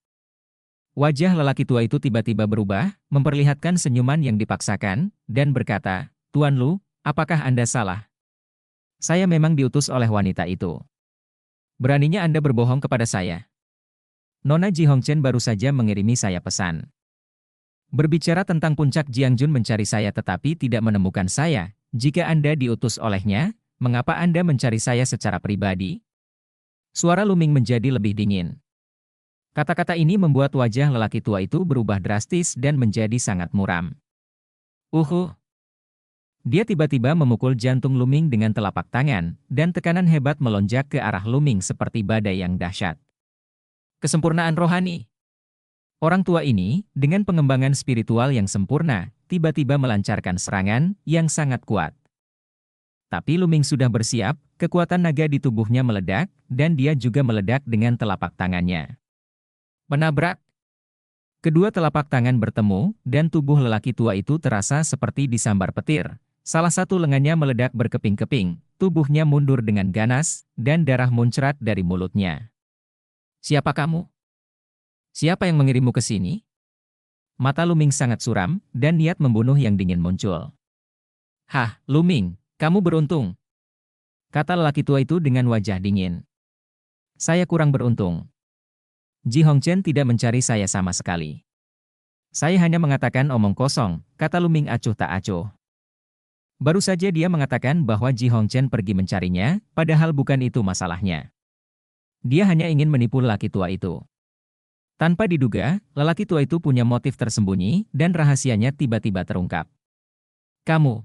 Wajah lelaki tua itu tiba-tiba berubah, memperlihatkan senyuman yang dipaksakan, dan berkata, "Tuan Lu, apakah Anda salah? Saya memang diutus oleh wanita itu. Beraninya Anda berbohong kepada saya. Nona Ji Hongchen baru saja mengirimi saya pesan. Berbicara tentang puncak Jiangjun mencari saya tetapi tidak menemukan saya. Jika Anda diutus olehnya, mengapa Anda mencari saya secara pribadi?" Suara Luming menjadi lebih dingin. Kata-kata ini membuat wajah lelaki tua itu berubah drastis dan menjadi sangat muram. Dia tiba-tiba memukul jantung Luming dengan telapak tangan, dan tekanan hebat melonjak ke arah Luming seperti badai yang dahsyat. Kesempurnaan rohani. Orang tua ini, dengan pengembangan spiritual yang sempurna, tiba-tiba melancarkan serangan yang sangat kuat. Tapi Luming sudah bersiap, kekuatan naga di tubuhnya meledak, dan dia juga meledak dengan telapak tangannya. Menabrak. Kedua telapak tangan bertemu, dan tubuh lelaki tua itu terasa seperti disambar petir. Salah satu lengannya meledak berkeping-keping, tubuhnya mundur dengan ganas, dan darah muncrat dari mulutnya. "Siapa kamu? Siapa yang mengirimmu ke sini?" Mata Luming sangat suram, dan niat membunuh yang dingin muncul. "Hah, Luming, kamu beruntung," kata lelaki tua itu dengan wajah dingin. "Saya kurang beruntung. Ji Hongchen tidak mencari saya sama sekali. Saya hanya mengatakan omong kosong," kata Luming acuh tak acuh. Baru saja dia mengatakan bahwa Ji Hongchen pergi mencarinya, padahal bukan itu masalahnya. Dia hanya ingin menipu lelaki tua itu. Tanpa diduga, lelaki tua itu punya motif tersembunyi, dan rahasianya tiba-tiba terungkap. "Kamu."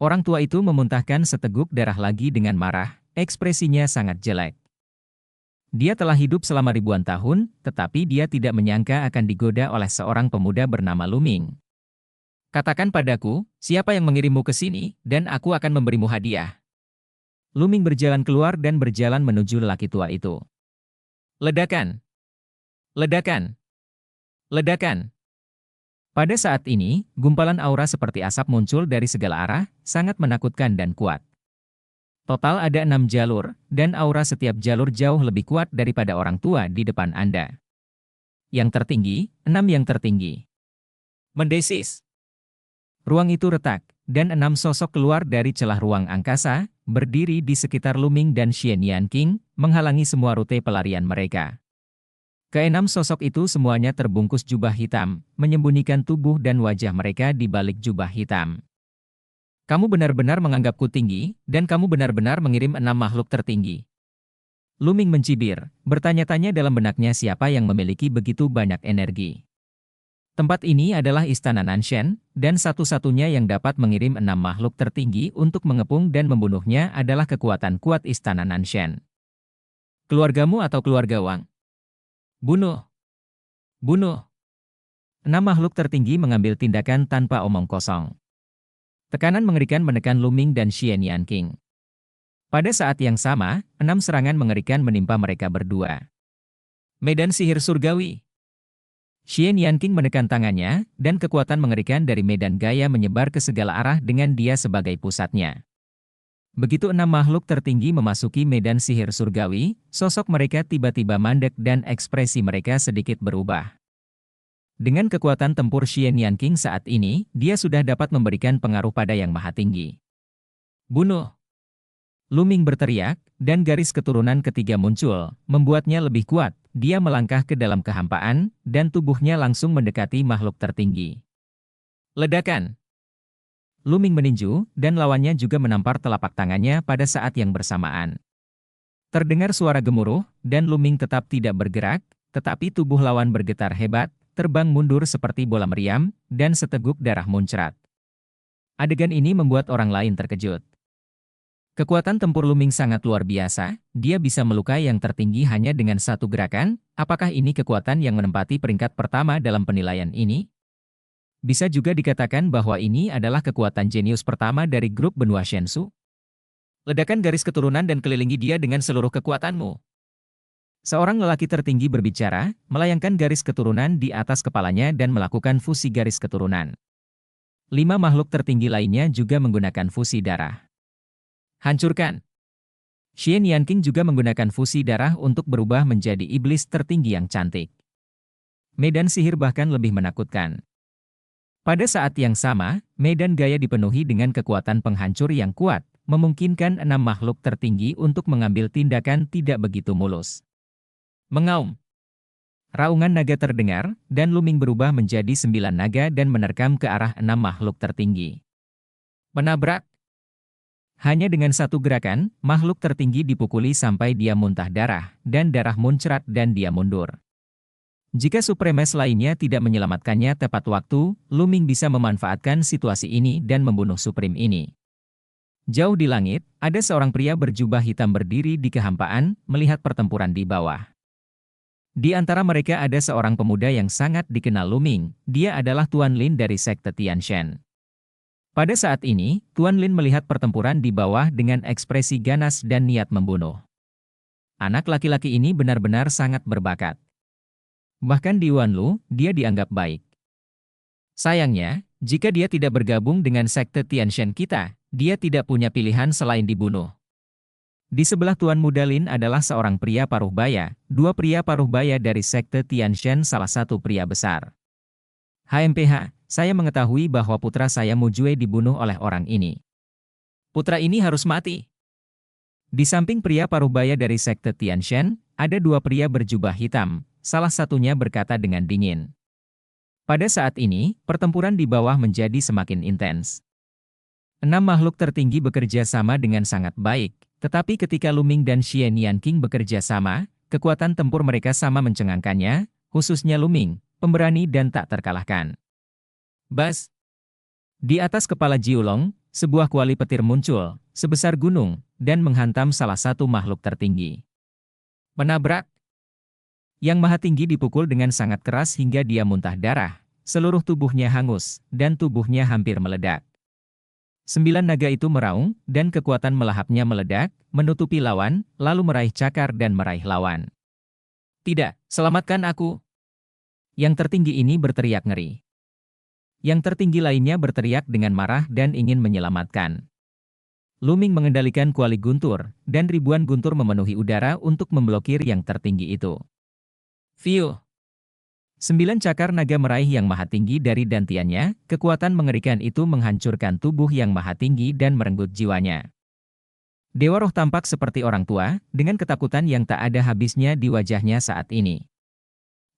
Orang tua itu memuntahkan seteguk darah lagi dengan marah, ekspresinya sangat jelek. Dia telah hidup selama ribuan tahun, tetapi dia tidak menyangka akan digoda oleh seorang pemuda bernama Luming. "Katakan padaku, siapa yang mengirimmu ke sini, dan aku akan memberimu hadiah." Luming berjalan keluar dan berjalan menuju lelaki tua itu. Ledakan! Ledakan! Ledakan! Pada saat ini, gumpalan aura seperti asap muncul dari segala arah, sangat menakutkan dan kuat. Total ada 6 jalur, dan aura setiap jalur jauh lebih kuat daripada orang tua di depan Anda. Yang tertinggi, 6 yang tertinggi. Mendesis! Ruang itu retak, dan 6 sosok keluar dari celah ruang angkasa, berdiri di sekitar Luming dan Xian Yanqing, menghalangi semua rute pelarian mereka. Keenam sosok itu semuanya terbungkus jubah hitam, menyembunyikan tubuh dan wajah mereka di balik jubah hitam. "Kamu benar-benar menganggapku tinggi, dan kamu benar-benar mengirim 6 makhluk tertinggi." Luming mencibir, bertanya-tanya dalam benaknya siapa yang memiliki begitu banyak energi. Tempat ini adalah Istana Nanshen, dan satu-satunya yang dapat mengirim 6 makhluk tertinggi untuk mengepung dan membunuhnya adalah kekuatan kuat Istana Nanshen. "Keluargamu atau keluarga Wang? Bunuh!" Bunuh. 6 makhluk tertinggi mengambil tindakan tanpa omong kosong. Tekanan mengerikan menekan Luming dan Xian Yanqing. Pada saat yang sama, 6 serangan mengerikan menimpa mereka berdua. Medan sihir surgawi. Xian Yanqing menekan tangannya, dan kekuatan mengerikan dari medan gaya menyebar ke segala arah dengan dia sebagai pusatnya. Begitu 6 makhluk tertinggi memasuki medan sihir surgawi, sosok mereka tiba-tiba mandek dan ekspresi mereka sedikit berubah. Dengan kekuatan tempur Xian Yanqing saat ini, dia sudah dapat memberikan pengaruh pada Yang Maha Tinggi. Bunuh! Luming berteriak, dan garis keturunan ketiga muncul, membuatnya lebih kuat. Dia melangkah ke dalam kehampaan, dan tubuhnya langsung mendekati makhluk tertinggi. Ledakan! Luming meninju, dan lawannya juga menampar telapak tangannya pada saat yang bersamaan. Terdengar suara gemuruh, dan Luming tetap tidak bergerak, tetapi tubuh lawan bergetar hebat, terbang mundur seperti bola meriam, dan seteguk darah muncrat. Adegan ini membuat orang lain terkejut. Kekuatan tempur Luming sangat luar biasa, dia bisa melukai yang tertinggi hanya dengan satu gerakan. Apakah ini kekuatan yang menempati peringkat pertama dalam penilaian ini? Bisa juga dikatakan bahwa ini adalah kekuatan jenius pertama dari grup benua Shensu. Ledakan garis keturunan dan kelilingi dia dengan seluruh kekuatanmu. Seorang lelaki tertinggi berbicara, melayangkan garis keturunan di atas kepalanya dan melakukan fusi garis keturunan. 5 makhluk tertinggi lainnya juga menggunakan fusi darah. Hancurkan! Xian Yanqing juga menggunakan fusi darah untuk berubah menjadi iblis tertinggi yang cantik. Medan sihir bahkan lebih menakutkan. Pada saat yang sama, medan gaya dipenuhi dengan kekuatan penghancur yang kuat, memungkinkan 6 makhluk tertinggi untuk mengambil tindakan tidak begitu mulus. Mengaum! Raungan naga terdengar, dan Luming berubah menjadi 9 naga dan menerkam ke arah 6 makhluk tertinggi. Menabrak! Hanya dengan satu gerakan, makhluk tertinggi dipukuli sampai dia muntah darah, dan darah muncrat dan dia mundur. Jika Supremes lainnya tidak menyelamatkannya tepat waktu, Luming bisa memanfaatkan situasi ini dan membunuh Supreme ini. Jauh di langit, ada seorang pria berjubah hitam berdiri di kehampaan, melihat pertempuran di bawah. Di antara mereka ada seorang pemuda yang sangat dikenal Luming, dia adalah Tuan Lin dari Sekte Tianshan. Pada saat ini, Tuan Lin melihat pertempuran di bawah dengan ekspresi ganas dan niat membunuh. Anak laki-laki ini benar-benar sangat berbakat. Bahkan di Wanlu, dia dianggap baik. Sayangnya, jika dia tidak bergabung dengan Sekte Tianshan kita, dia tidak punya pilihan selain dibunuh. Di sebelah Tuan Muda Lin adalah seorang pria paruh baya, 2 pria paruh baya dari Sekte Tianshan, salah satu pria besar. HMPH, saya mengetahui bahwa putra saya Mujue dibunuh oleh orang ini. Putra ini harus mati. Di samping pria paruh baya dari Sekte Tianshan, ada 2 pria berjubah hitam, salah satunya berkata dengan dingin. Pada saat ini, pertempuran di bawah menjadi semakin intens. 6 makhluk tertinggi bekerja sama dengan sangat baik, tetapi ketika Luming dan Xian Yanqing bekerja sama, kekuatan tempur mereka sama mencengangkannya, khususnya Luming, pemberani dan tak terkalahkan. Bas! Di atas kepala Jiulong, sebuah kuali petir muncul, sebesar gunung, dan menghantam salah satu makhluk tertinggi. Menabrak! Yang Maha Tinggi dipukul dengan sangat keras hingga dia muntah darah, seluruh tubuhnya hangus, dan tubuhnya hampir meledak. 9 naga itu meraung, dan kekuatan melahapnya meledak, menutupi lawan, lalu meraih cakar dan meraih lawan. Tidak, selamatkan aku! Yang tertinggi ini berteriak ngeri. Yang tertinggi lainnya berteriak dengan marah dan ingin menyelamatkan. Luming mengendalikan kuali guntur, dan ribuan guntur memenuhi udara untuk memblokir yang tertinggi itu. Fiu! 9 cakar naga meraih Yang Maha Tinggi dari dantiannya, kekuatan mengerikan itu menghancurkan tubuh Yang Maha Tinggi dan merenggut jiwanya. Dewa Roh tampak seperti orang tua, dengan ketakutan yang tak ada habisnya di wajahnya saat ini.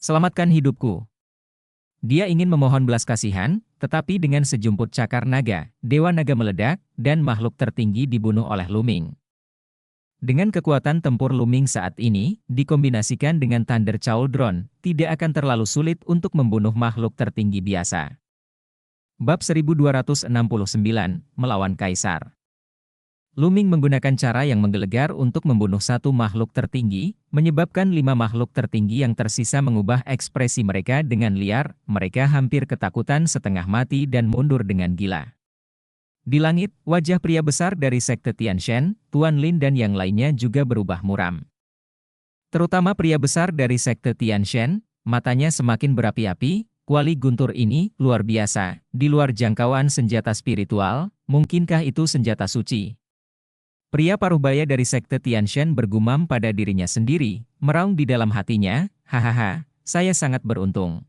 Selamatkan hidupku! Dia ingin memohon belas kasihan, tetapi dengan sejumput cakar naga, Dewa Naga meledak, dan makhluk tertinggi dibunuh oleh Luming. Dengan kekuatan tempur Luming saat ini, dikombinasikan dengan Thunder Cauldron, tidak akan terlalu sulit untuk membunuh makhluk tertinggi biasa. Bab 1269, Melawan Kaisar. Luming menggunakan cara yang menggelegar untuk membunuh satu makhluk tertinggi, menyebabkan 5 makhluk tertinggi yang tersisa mengubah ekspresi mereka dengan liar, mereka hampir ketakutan setengah mati dan mundur dengan gila. Di langit, wajah pria besar dari sekte Tianshan, Tuan Lin dan yang lainnya juga berubah muram. Terutama pria besar dari sekte Tianshan, matanya semakin berapi-api, kuali guntur ini luar biasa, di luar jangkauan senjata spiritual, mungkinkah itu senjata suci? Pria paruhbaya dari sekte Tianshan bergumam pada dirinya sendiri, meraung di dalam hatinya, hahaha, saya sangat beruntung.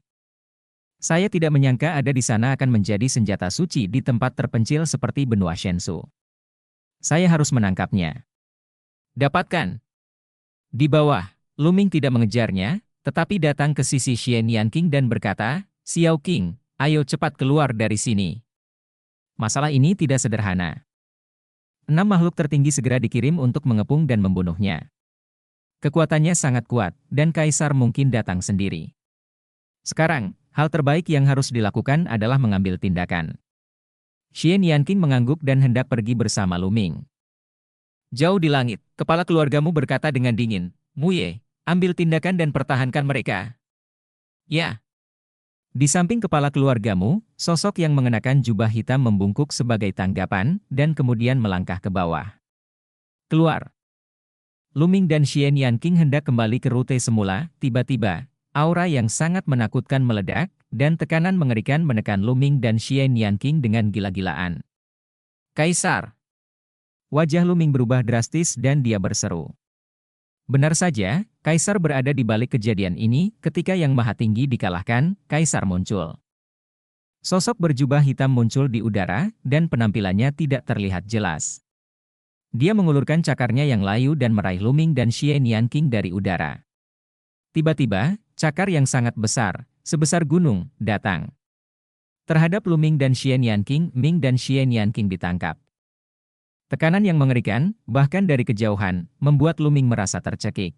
Saya tidak menyangka ada di sana akan menjadi senjata suci di tempat terpencil seperti benua Shensu. Saya harus menangkapnya. Dapatkan. Di bawah, Luming tidak mengejarnya, tetapi datang ke sisi Xian Yanqing dan berkata, Xiao Qing, ayo cepat keluar dari sini. Masalah ini tidak sederhana. 6 makhluk tertinggi segera dikirim untuk mengepung dan membunuhnya. Kekuatannya sangat kuat, dan Kaisar mungkin datang sendiri. Sekarang, hal terbaik yang harus dilakukan adalah mengambil tindakan. Xian Yanqing mengangguk dan hendak pergi bersama Luming. Jauh di langit, kepala keluargamu berkata dengan dingin, Muye, ambil tindakan dan pertahankan mereka. Ya. Di samping kepala keluargamu, sosok yang mengenakan jubah hitam membungkuk sebagai tanggapan, dan kemudian melangkah ke bawah. Keluar. Luming dan Xian Yanqing hendak kembali ke rute semula, tiba-tiba, aura yang sangat menakutkan meledak, dan tekanan mengerikan menekan Luming dan Xian Yanqing dengan gila-gilaan. Kaisar! Wajah Luming berubah drastis dan dia berseru. Benar saja, Kaisar berada di balik kejadian ini, ketika Yang Maha Tinggi dikalahkan, Kaisar muncul. Sosok berjubah hitam muncul di udara, dan penampilannya tidak terlihat jelas. Dia mengulurkan cakarnya yang layu dan meraih Luming dan Xian Yanqing dari udara. Tiba-tiba, cakar yang sangat besar, sebesar gunung, datang. Terhadap Luming dan Xian Yanqing, Ming dan Xian Yanqing ditangkap. Tekanan yang mengerikan, bahkan dari kejauhan, membuat Luming merasa tercekik.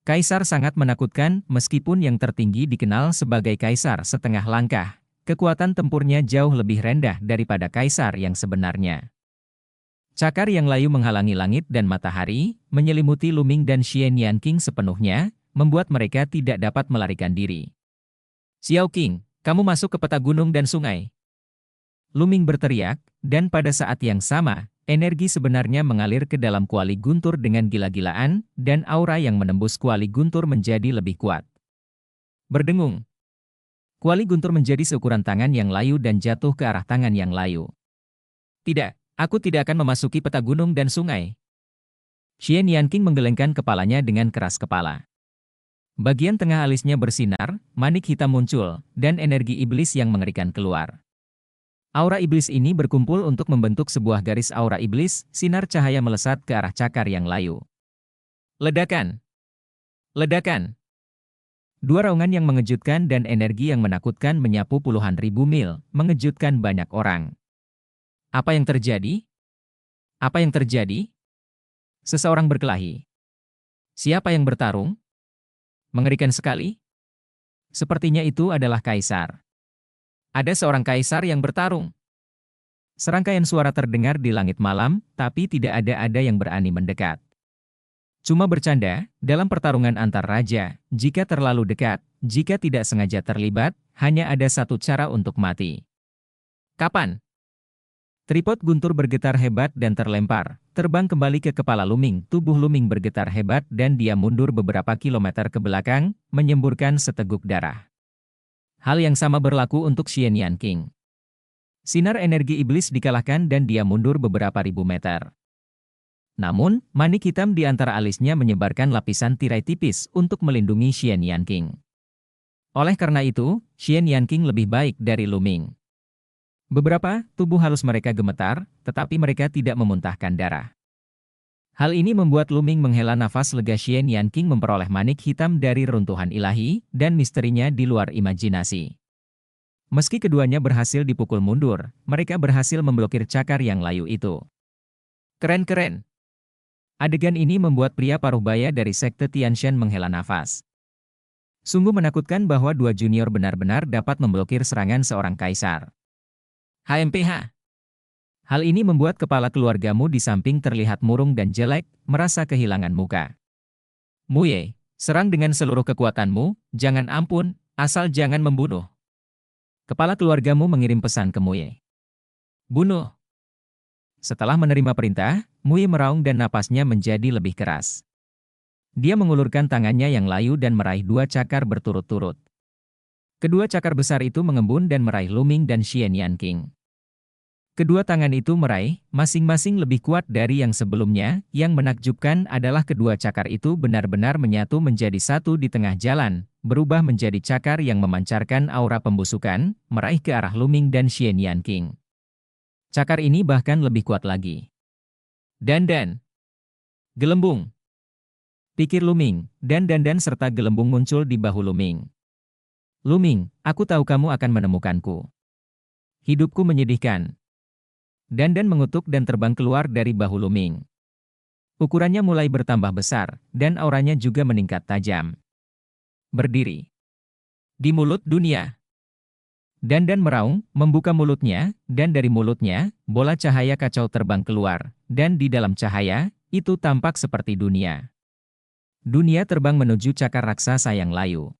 Kaisar sangat menakutkan, meskipun yang tertinggi dikenal sebagai Kaisar setengah langkah. Kekuatan tempurnya jauh lebih rendah daripada Kaisar yang sebenarnya. Cakar yang layu menghalangi langit dan matahari, menyelimuti Luming dan Xian Yanqing sepenuhnya, membuat mereka tidak dapat melarikan diri. Xiao Qing, kamu masuk ke peta gunung dan sungai. Luming berteriak, dan pada saat yang sama, energi sebenarnya mengalir ke dalam kuali guntur dengan gila-gilaan, dan aura yang menembus kuali guntur menjadi lebih kuat. Berdengung. Kuali guntur menjadi seukuran tangan yang layu dan jatuh ke arah tangan yang layu. Tidak, aku tidak akan memasuki peta gunung dan sungai. Xian Yanqing menggelengkan kepalanya dengan keras kepala. Bagian tengah alisnya bersinar, manik hitam muncul, dan energi iblis yang mengerikan keluar. Aura iblis ini berkumpul untuk membentuk sebuah garis aura iblis, sinar cahaya melesat ke arah cakar yang layu. Ledakan! Ledakan! Dua raungan yang mengejutkan dan energi yang menakutkan menyapu puluhan ribu mil, mengejutkan banyak orang. Apa yang terjadi? Apa yang terjadi? Seseorang berkelahi. Siapa yang bertarung? Mengerikan sekali. Sepertinya itu adalah Kaisar. Ada seorang kaisar yang bertarung. Serangkaian suara terdengar di langit malam, tapi tidak ada yang berani mendekat. Cuma bercanda, dalam pertarungan antar raja, jika terlalu dekat, jika tidak sengaja terlibat, hanya ada satu cara untuk mati. Kapan? Tripod guntur bergetar hebat dan terlempar, terbang kembali ke kepala Luming. Tubuh Luming bergetar hebat dan dia mundur beberapa kilometer ke belakang, menyemburkan seteguk darah. Hal yang sama berlaku untuk Xian Yanqing. Sinar energi iblis dikalahkan dan dia mundur beberapa ribu meter. Namun, manik hitam di antara alisnya menyebarkan lapisan tirai tipis untuk melindungi Xian Yanqing. Oleh karena itu, Xian Yanqing lebih baik dari Luming. Beberapa tubuh halus mereka gemetar, tetapi mereka tidak memuntahkan darah. Hal ini membuat Luming menghela nafas lega. Xian Yanqing memperoleh manik hitam dari runtuhan ilahi, dan misterinya di luar imajinasi. Meski keduanya berhasil dipukul mundur, mereka berhasil memblokir cakar yang layu itu. Keren-keren. Adegan ini membuat pria paruhbaya dari sekte Tianshan menghela nafas. Sungguh menakutkan bahwa dua junior benar-benar dapat memblokir serangan seorang kaisar. HMPH. Hal ini membuat kepala keluargamu di samping terlihat murung dan jelek, merasa kehilangan muka. Muye, serang dengan seluruh kekuatanmu, jangan ampun, asal jangan membunuh. Kepala keluargamu mengirim pesan ke Muye. Bunuh. Setelah menerima perintah, Muye meraung dan napasnya menjadi lebih keras. Dia mengulurkan tangannya yang layu dan meraih 2 cakar berturut-turut. Kedua cakar besar itu mengembun dan meraih Lu Ming dan Xian Yanqing. Kedua tangan itu meraih, masing-masing lebih kuat dari yang sebelumnya. Yang menakjubkan adalah kedua cakar itu benar-benar menyatu menjadi satu di tengah jalan, berubah menjadi cakar yang memancarkan aura pembusukan, meraih ke arah Lu Ming dan Xian Yanqing. Cakar ini bahkan lebih kuat lagi. Dandan. Gelembung. Pikir Lu Ming, dan dandan serta gelembung muncul di bahu Lu Ming. Lu Ming, aku tahu kamu akan menemukanku. Hidupku menyedihkan. Dandan mengutuk dan terbang keluar dari bahu Lu Ming. Ukurannya mulai bertambah besar, dan auranya juga meningkat tajam. Berdiri. Di mulut dunia. Dandan meraung, membuka mulutnya, dan dari mulutnya, bola cahaya kacau terbang keluar, dan di dalam cahaya, itu tampak seperti dunia. Dunia terbang menuju cakar raksasa yang layu.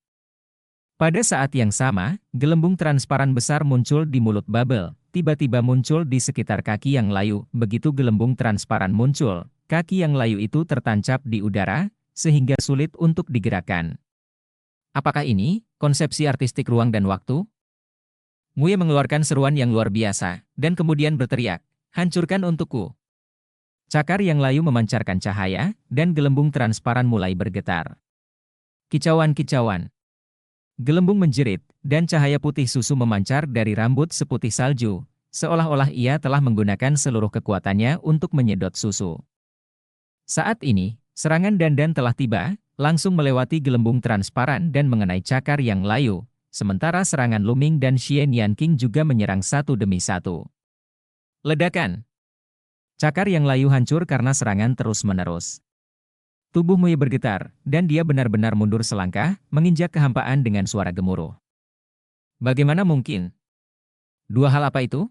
Pada saat yang sama, gelembung transparan besar muncul di mulut Babel, tiba-tiba muncul di sekitar kaki yang layu. Begitu gelembung transparan muncul, kaki yang layu itu tertancap di udara, sehingga sulit untuk digerakkan. Apakah ini konsepsi artistik ruang dan waktu? Muye mengeluarkan seruan yang luar biasa, dan kemudian berteriak, hancurkan untukku. Cakar yang layu memancarkan cahaya, dan gelembung transparan mulai bergetar. Kicauan-kicauan. Gelembung menjerit, dan cahaya putih susu memancar dari rambut seputih salju, seolah-olah ia telah menggunakan seluruh kekuatannya untuk menyedot susu. Saat ini, serangan dandan telah tiba, langsung melewati gelembung transparan dan mengenai cakar yang layu, sementara serangan Lu Ming dan Xian Yanqing juga menyerang satu demi satu. Ledakan. Cakar yang layu hancur karena serangan terus-menerus. Tubuh Muye bergetar, dan dia benar-benar mundur selangkah, menginjak kehampaan dengan suara gemuruh. Bagaimana mungkin? Dua hal apa itu?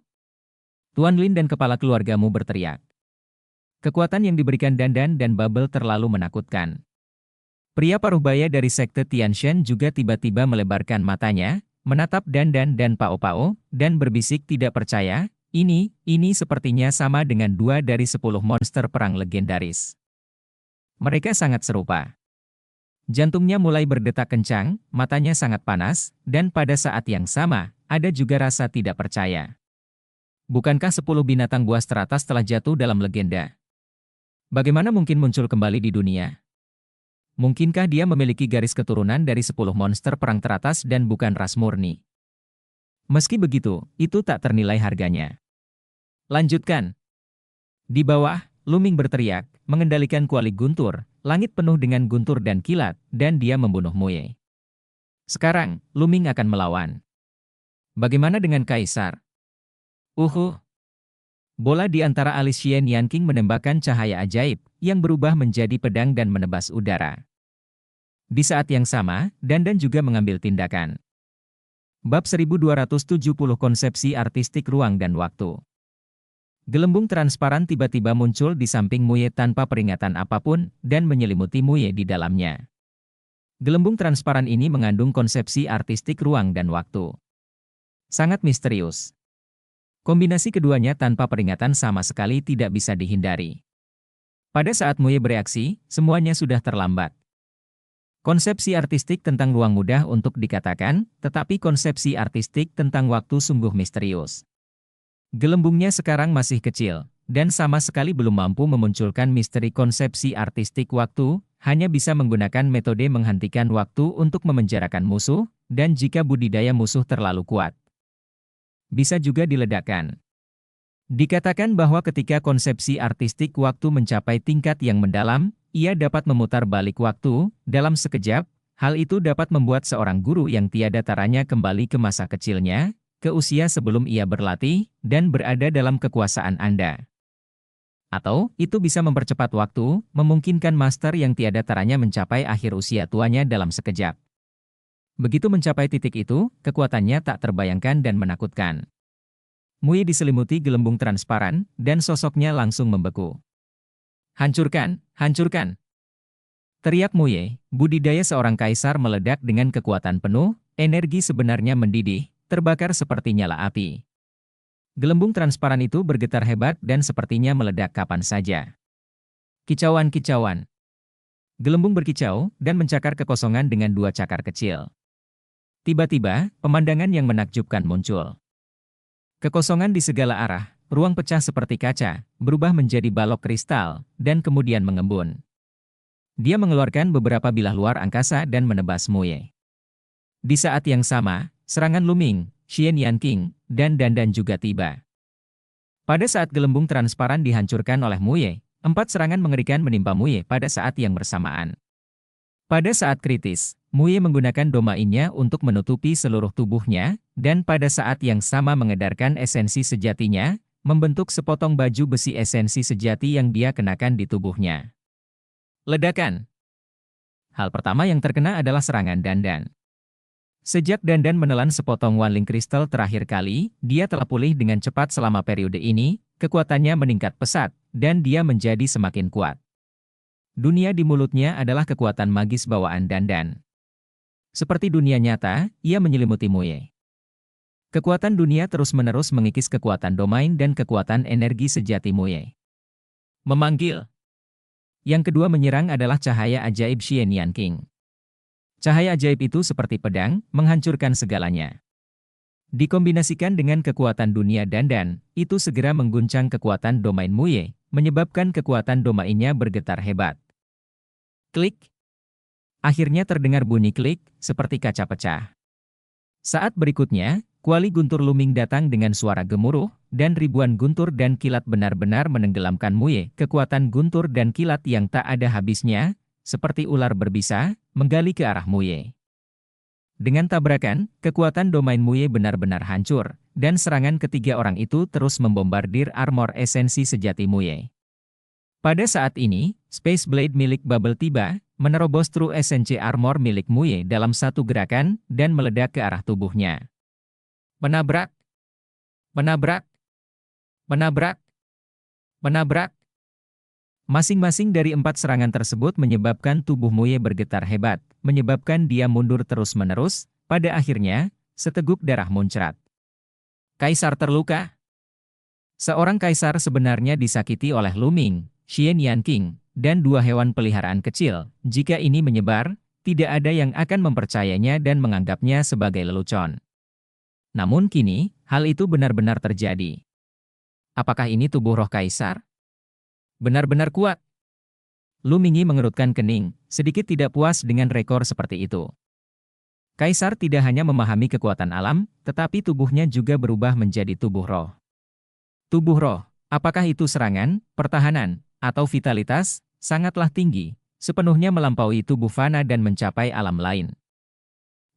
Tuan Lin dan kepala keluargamu berteriak. Kekuatan yang diberikan Dandan dan Babel terlalu menakutkan. Pria paruhbaya dari sekte Tianshan juga tiba-tiba melebarkan matanya, menatap Dandan dan Pao Pao, dan berbisik tidak percaya, ini sepertinya sama dengan 2 dari 10 monster perang legendaris. Mereka sangat serupa. Jantungnya mulai berdetak kencang, matanya sangat panas, dan pada saat yang sama, ada juga rasa tidak percaya. Bukankah 10 binatang buas teratas telah jatuh dalam legenda? Bagaimana mungkin muncul kembali di dunia? Mungkinkah dia memiliki garis keturunan dari 10 monster perang teratas dan bukan ras murni? Meski begitu, itu tak ternilai harganya. Lanjutkan. Di bawah, Lu Ming berteriak, mengendalikan kuali guntur, langit penuh dengan guntur dan kilat, dan dia membunuh Muye. Sekarang, Lu Ming akan melawan. Bagaimana dengan Kaisar? Bola di antara alis Xian Yanqing menembakkan cahaya ajaib, yang berubah menjadi pedang dan menebas udara. Di saat yang sama, Dandan juga mengambil tindakan. Bab 1270 Konsepsi Artistik Ruang dan Waktu. Gelembung transparan tiba-tiba muncul di samping Muye tanpa peringatan apapun, dan menyelimuti Muye di dalamnya. Gelembung transparan ini mengandung konsepsi artistik ruang dan waktu. Sangat misterius. Kombinasi keduanya tanpa peringatan sama sekali tidak bisa dihindari. Pada saat Muye bereaksi, semuanya sudah terlambat. Konsepsi artistik tentang ruang mudah untuk dikatakan, tetapi konsepsi artistik tentang waktu sungguh misterius. Gelembungnya sekarang masih kecil, dan sama sekali belum mampu memunculkan misteri konsepsi artistik waktu, hanya bisa menggunakan metode menghentikan waktu untuk memenjarakan musuh, dan jika budidaya musuh terlalu kuat, bisa juga diledakkan. Dikatakan bahwa ketika konsepsi artistik waktu mencapai tingkat yang mendalam, ia dapat memutar balik waktu, dalam sekejap. Hal itu dapat membuat seorang guru yang tiada taranya kembali ke masa kecilnya, ke usia sebelum ia berlatih, dan berada dalam kekuasaan Anda. Atau, itu bisa mempercepat waktu, memungkinkan master yang tiada taranya mencapai akhir usia tuanya dalam sekejap. Begitu mencapai titik itu, kekuatannya tak terbayangkan dan menakutkan. Mue diselimuti gelembung transparan, dan sosoknya langsung membeku. Hancurkan, hancurkan! Teriak Mue, budidaya seorang kaisar meledak dengan kekuatan penuh, energi sebenarnya mendidih, terbakar seperti nyala api. Gelembung transparan itu bergetar hebat dan sepertinya meledak kapan saja. Kicauan-kicauan. Gelembung berkicau dan mencakar kekosongan dengan dua cakar kecil. Tiba-tiba, pemandangan yang menakjubkan muncul. Kekosongan di segala arah, ruang pecah seperti kaca, berubah menjadi balok kristal, dan kemudian mengembun. Dia mengeluarkan beberapa bilah luar angkasa dan menebas Mue. Di saat yang sama, serangan Luming, Xian Yanqing, dan Dandan juga tiba. Pada saat gelembung transparan dihancurkan oleh Mue, 4 serangan mengerikan menimpa Mue pada saat yang bersamaan. Pada saat kritis, Mue menggunakan domainnya untuk menutupi seluruh tubuhnya, dan pada saat yang sama mengedarkan esensi sejatinya, membentuk sepotong baju besi esensi sejati yang dia kenakan di tubuhnya. Ledakan. Hal pertama yang terkena adalah serangan Dandan. Sejak Dandan menelan sepotong Wanling Kristal terakhir kali, dia telah pulih dengan cepat selama periode ini, kekuatannya meningkat pesat, dan dia menjadi semakin kuat. Dunia di mulutnya adalah kekuatan magis bawaan Dandan. Seperti dunia nyata, ia menyelimuti Mue. Kekuatan dunia terus-menerus mengikis kekuatan domain dan kekuatan energi sejati Mue. Memanggil. Yang kedua menyerang adalah cahaya ajaib Xian Yanqing. Cahaya ajaib itu seperti pedang, menghancurkan segalanya. Dikombinasikan dengan kekuatan dunia Dandan, itu segera mengguncang kekuatan domain Mue, menyebabkan kekuatan domainnya bergetar hebat. Klik. Akhirnya terdengar bunyi klik, seperti kaca pecah. Saat berikutnya, kuali guntur Luming datang dengan suara gemuruh, dan ribuan guntur dan kilat benar-benar menenggelamkan Mue. Kekuatan guntur dan kilat yang tak ada habisnya, seperti ular berbisa, menggali ke arah Mue. Dengan tabrakan, kekuatan domain Mue benar-benar hancur, dan serangan ketiga orang itu terus membombardir armor esensi sejati Mue. Pada saat ini, Space Blade milik Bubble tiba, menerobos True Essence Armor milik Mue dalam satu gerakan, dan meledak ke arah tubuhnya. Menabrak, menabrak, menabrak, menabrak. Masing-masing dari 4 serangan tersebut menyebabkan tubuh Mue bergetar hebat, menyebabkan dia mundur terus-menerus, pada akhirnya, seteguk darah muncrat. Kaisar terluka. Seorang kaisar sebenarnya disakiti oleh Luming, Xian Yanqing, dan 2 hewan peliharaan kecil. Jika ini menyebar, tidak ada yang akan mempercayainya dan menganggapnya sebagai lelucon. Namun kini, hal itu benar-benar terjadi. Apakah ini tubuh roh kaisar? Benar-benar kuat. Lumingyi mengerutkan kening, sedikit tidak puas dengan rekor seperti itu. Kaisar tidak hanya memahami kekuatan alam, tetapi tubuhnya juga berubah menjadi tubuh roh. Tubuh roh, apakah itu serangan, pertahanan, atau vitalitas, sangatlah tinggi, sepenuhnya melampaui tubuh fana dan mencapai alam lain.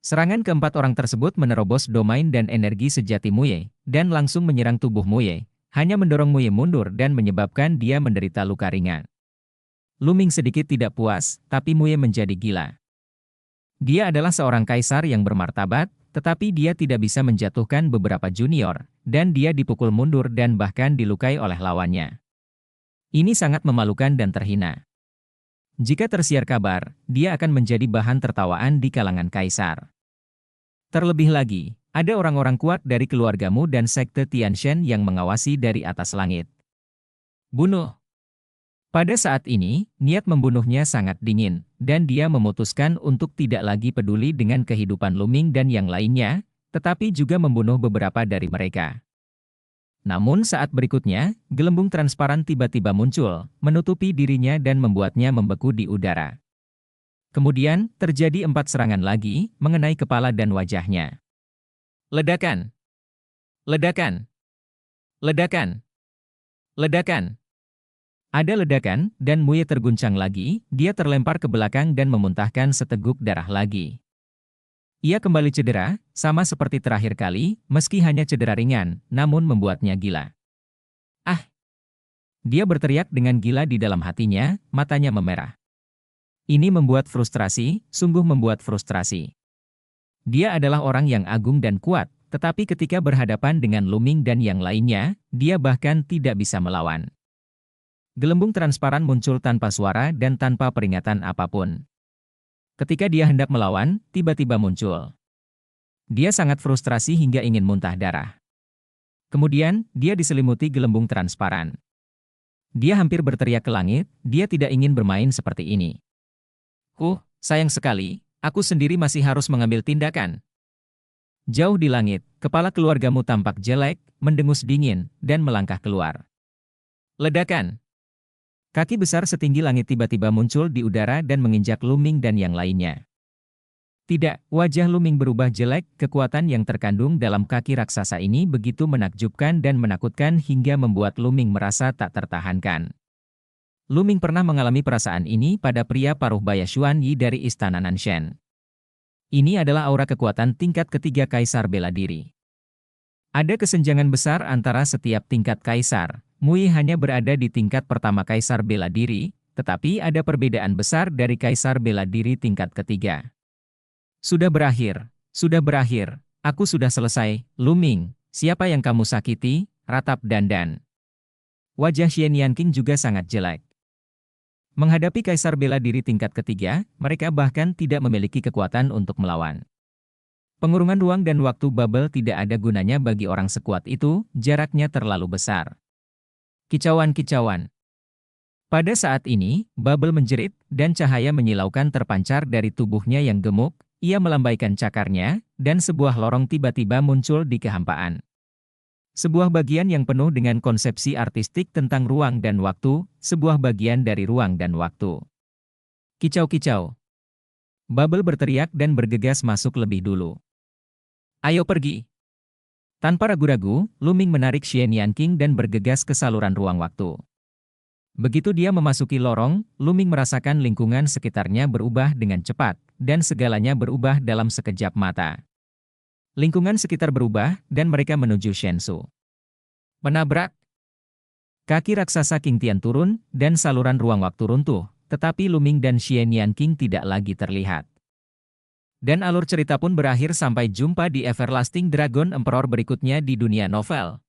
Serangan keempat orang tersebut menerobos domain dan energi sejati Mue, dan langsung menyerang tubuh Mue, hanya mendorong Mue mundur dan menyebabkan dia menderita luka ringan. Luming sedikit tidak puas, tapi Mue menjadi gila. Dia adalah seorang kaisar yang bermartabat, tetapi dia tidak bisa menjatuhkan beberapa junior, dan dia dipukul mundur dan bahkan dilukai oleh lawannya. Ini sangat memalukan dan terhina. Jika tersiar kabar, dia akan menjadi bahan tertawaan di kalangan kaisar. Terlebih lagi, ada orang-orang kuat dari keluargamu dan sekte Tianshan yang mengawasi dari atas langit. Bunuh. Pada saat ini, niat membunuhnya sangat dingin, dan dia memutuskan untuk tidak lagi peduli dengan kehidupan Luming dan yang lainnya, tetapi juga membunuh beberapa dari mereka. Namun saat berikutnya, gelembung transparan tiba-tiba muncul, menutupi dirinya dan membuatnya membeku di udara. Kemudian, terjadi 4 serangan lagi, mengenai kepala dan wajahnya. Ledakan! Ledakan! Ledakan! Ledakan! Ada ledakan, dan Mue terguncang lagi, dia terlempar ke belakang dan memuntahkan seteguk darah lagi. Ia kembali cedera, sama seperti terakhir kali, meski hanya cedera ringan, namun membuatnya gila. Ah! Dia berteriak dengan gila di dalam hatinya, matanya memerah. Ini membuat frustrasi, sungguh membuat frustrasi. Dia adalah orang yang agung dan kuat, Tetapi ketika berhadapan dengan Luming dan yang lainnya, dia bahkan tidak bisa melawan. Gelembung transparan muncul tanpa suara dan tanpa peringatan apapun. Ketika dia hendak melawan, tiba-tiba muncul. Dia sangat frustrasi hingga ingin muntah darah. Kemudian, dia diselimuti gelembung transparan. Dia hampir berteriak ke langit, dia tidak ingin bermain seperti ini. Sayang sekali, aku sendiri masih harus mengambil tindakan. Jauh di langit, kepala keluargamu tampak jelek, mendengus dingin, dan melangkah keluar. Ledakan. Kaki besar setinggi langit tiba-tiba muncul di udara dan menginjak Luming dan yang lainnya. Tidak, wajah Luming berubah jelek, kekuatan yang terkandung dalam kaki raksasa ini begitu menakjubkan dan menakutkan hingga membuat Luming merasa tak tertahankan. Luming pernah mengalami perasaan ini pada pria paruh baya Xuan Yi dari Istana Nanshan. Ini adalah aura kekuatan tingkat ketiga Kaisar Bela Diri. Ada kesenjangan besar antara setiap tingkat Kaisar. Mui hanya berada di tingkat pertama Kaisar Bela Diri, tetapi ada perbedaan besar dari Kaisar Bela Diri tingkat ketiga. Sudah berakhir, aku sudah selesai, Luming, siapa yang kamu sakiti, ratap dandan. Wajah Xian Yanqing juga sangat jelek. Menghadapi Kaisar Bela Diri tingkat ketiga, mereka bahkan tidak memiliki kekuatan untuk melawan. Pengurungan ruang dan waktu bubble tidak ada gunanya bagi orang sekuat itu, jaraknya terlalu besar. Kicauan-kicauan. Pada saat ini, bubble menjerit, dan cahaya menyilaukan terpancar dari tubuhnya yang gemuk, ia melambaikan cakarnya, dan sebuah lorong tiba-tiba muncul di kehampaan. Sebuah bagian yang penuh dengan konsepsi artistik tentang ruang dan waktu, sebuah bagian dari ruang dan waktu. Kicau-kicau. Bubble berteriak dan bergegas masuk lebih dulu. Ayo pergi. Tanpa ragu-ragu, Luming menarik Xian Yanqing dan bergegas ke saluran ruang waktu. Begitu dia memasuki lorong, Luming merasakan lingkungan sekitarnya berubah dengan cepat, dan segalanya berubah dalam sekejap mata. Lingkungan sekitar berubah, dan mereka menuju Shensu. Menabrak. Kaki raksasa King Tian turun, dan saluran ruang waktu runtuh, tetapi Luming dan Xian Yanqing tidak lagi terlihat. Dan alur cerita pun berakhir sampai jumpa di Everlasting Dragon Emperor berikutnya di dunia novel.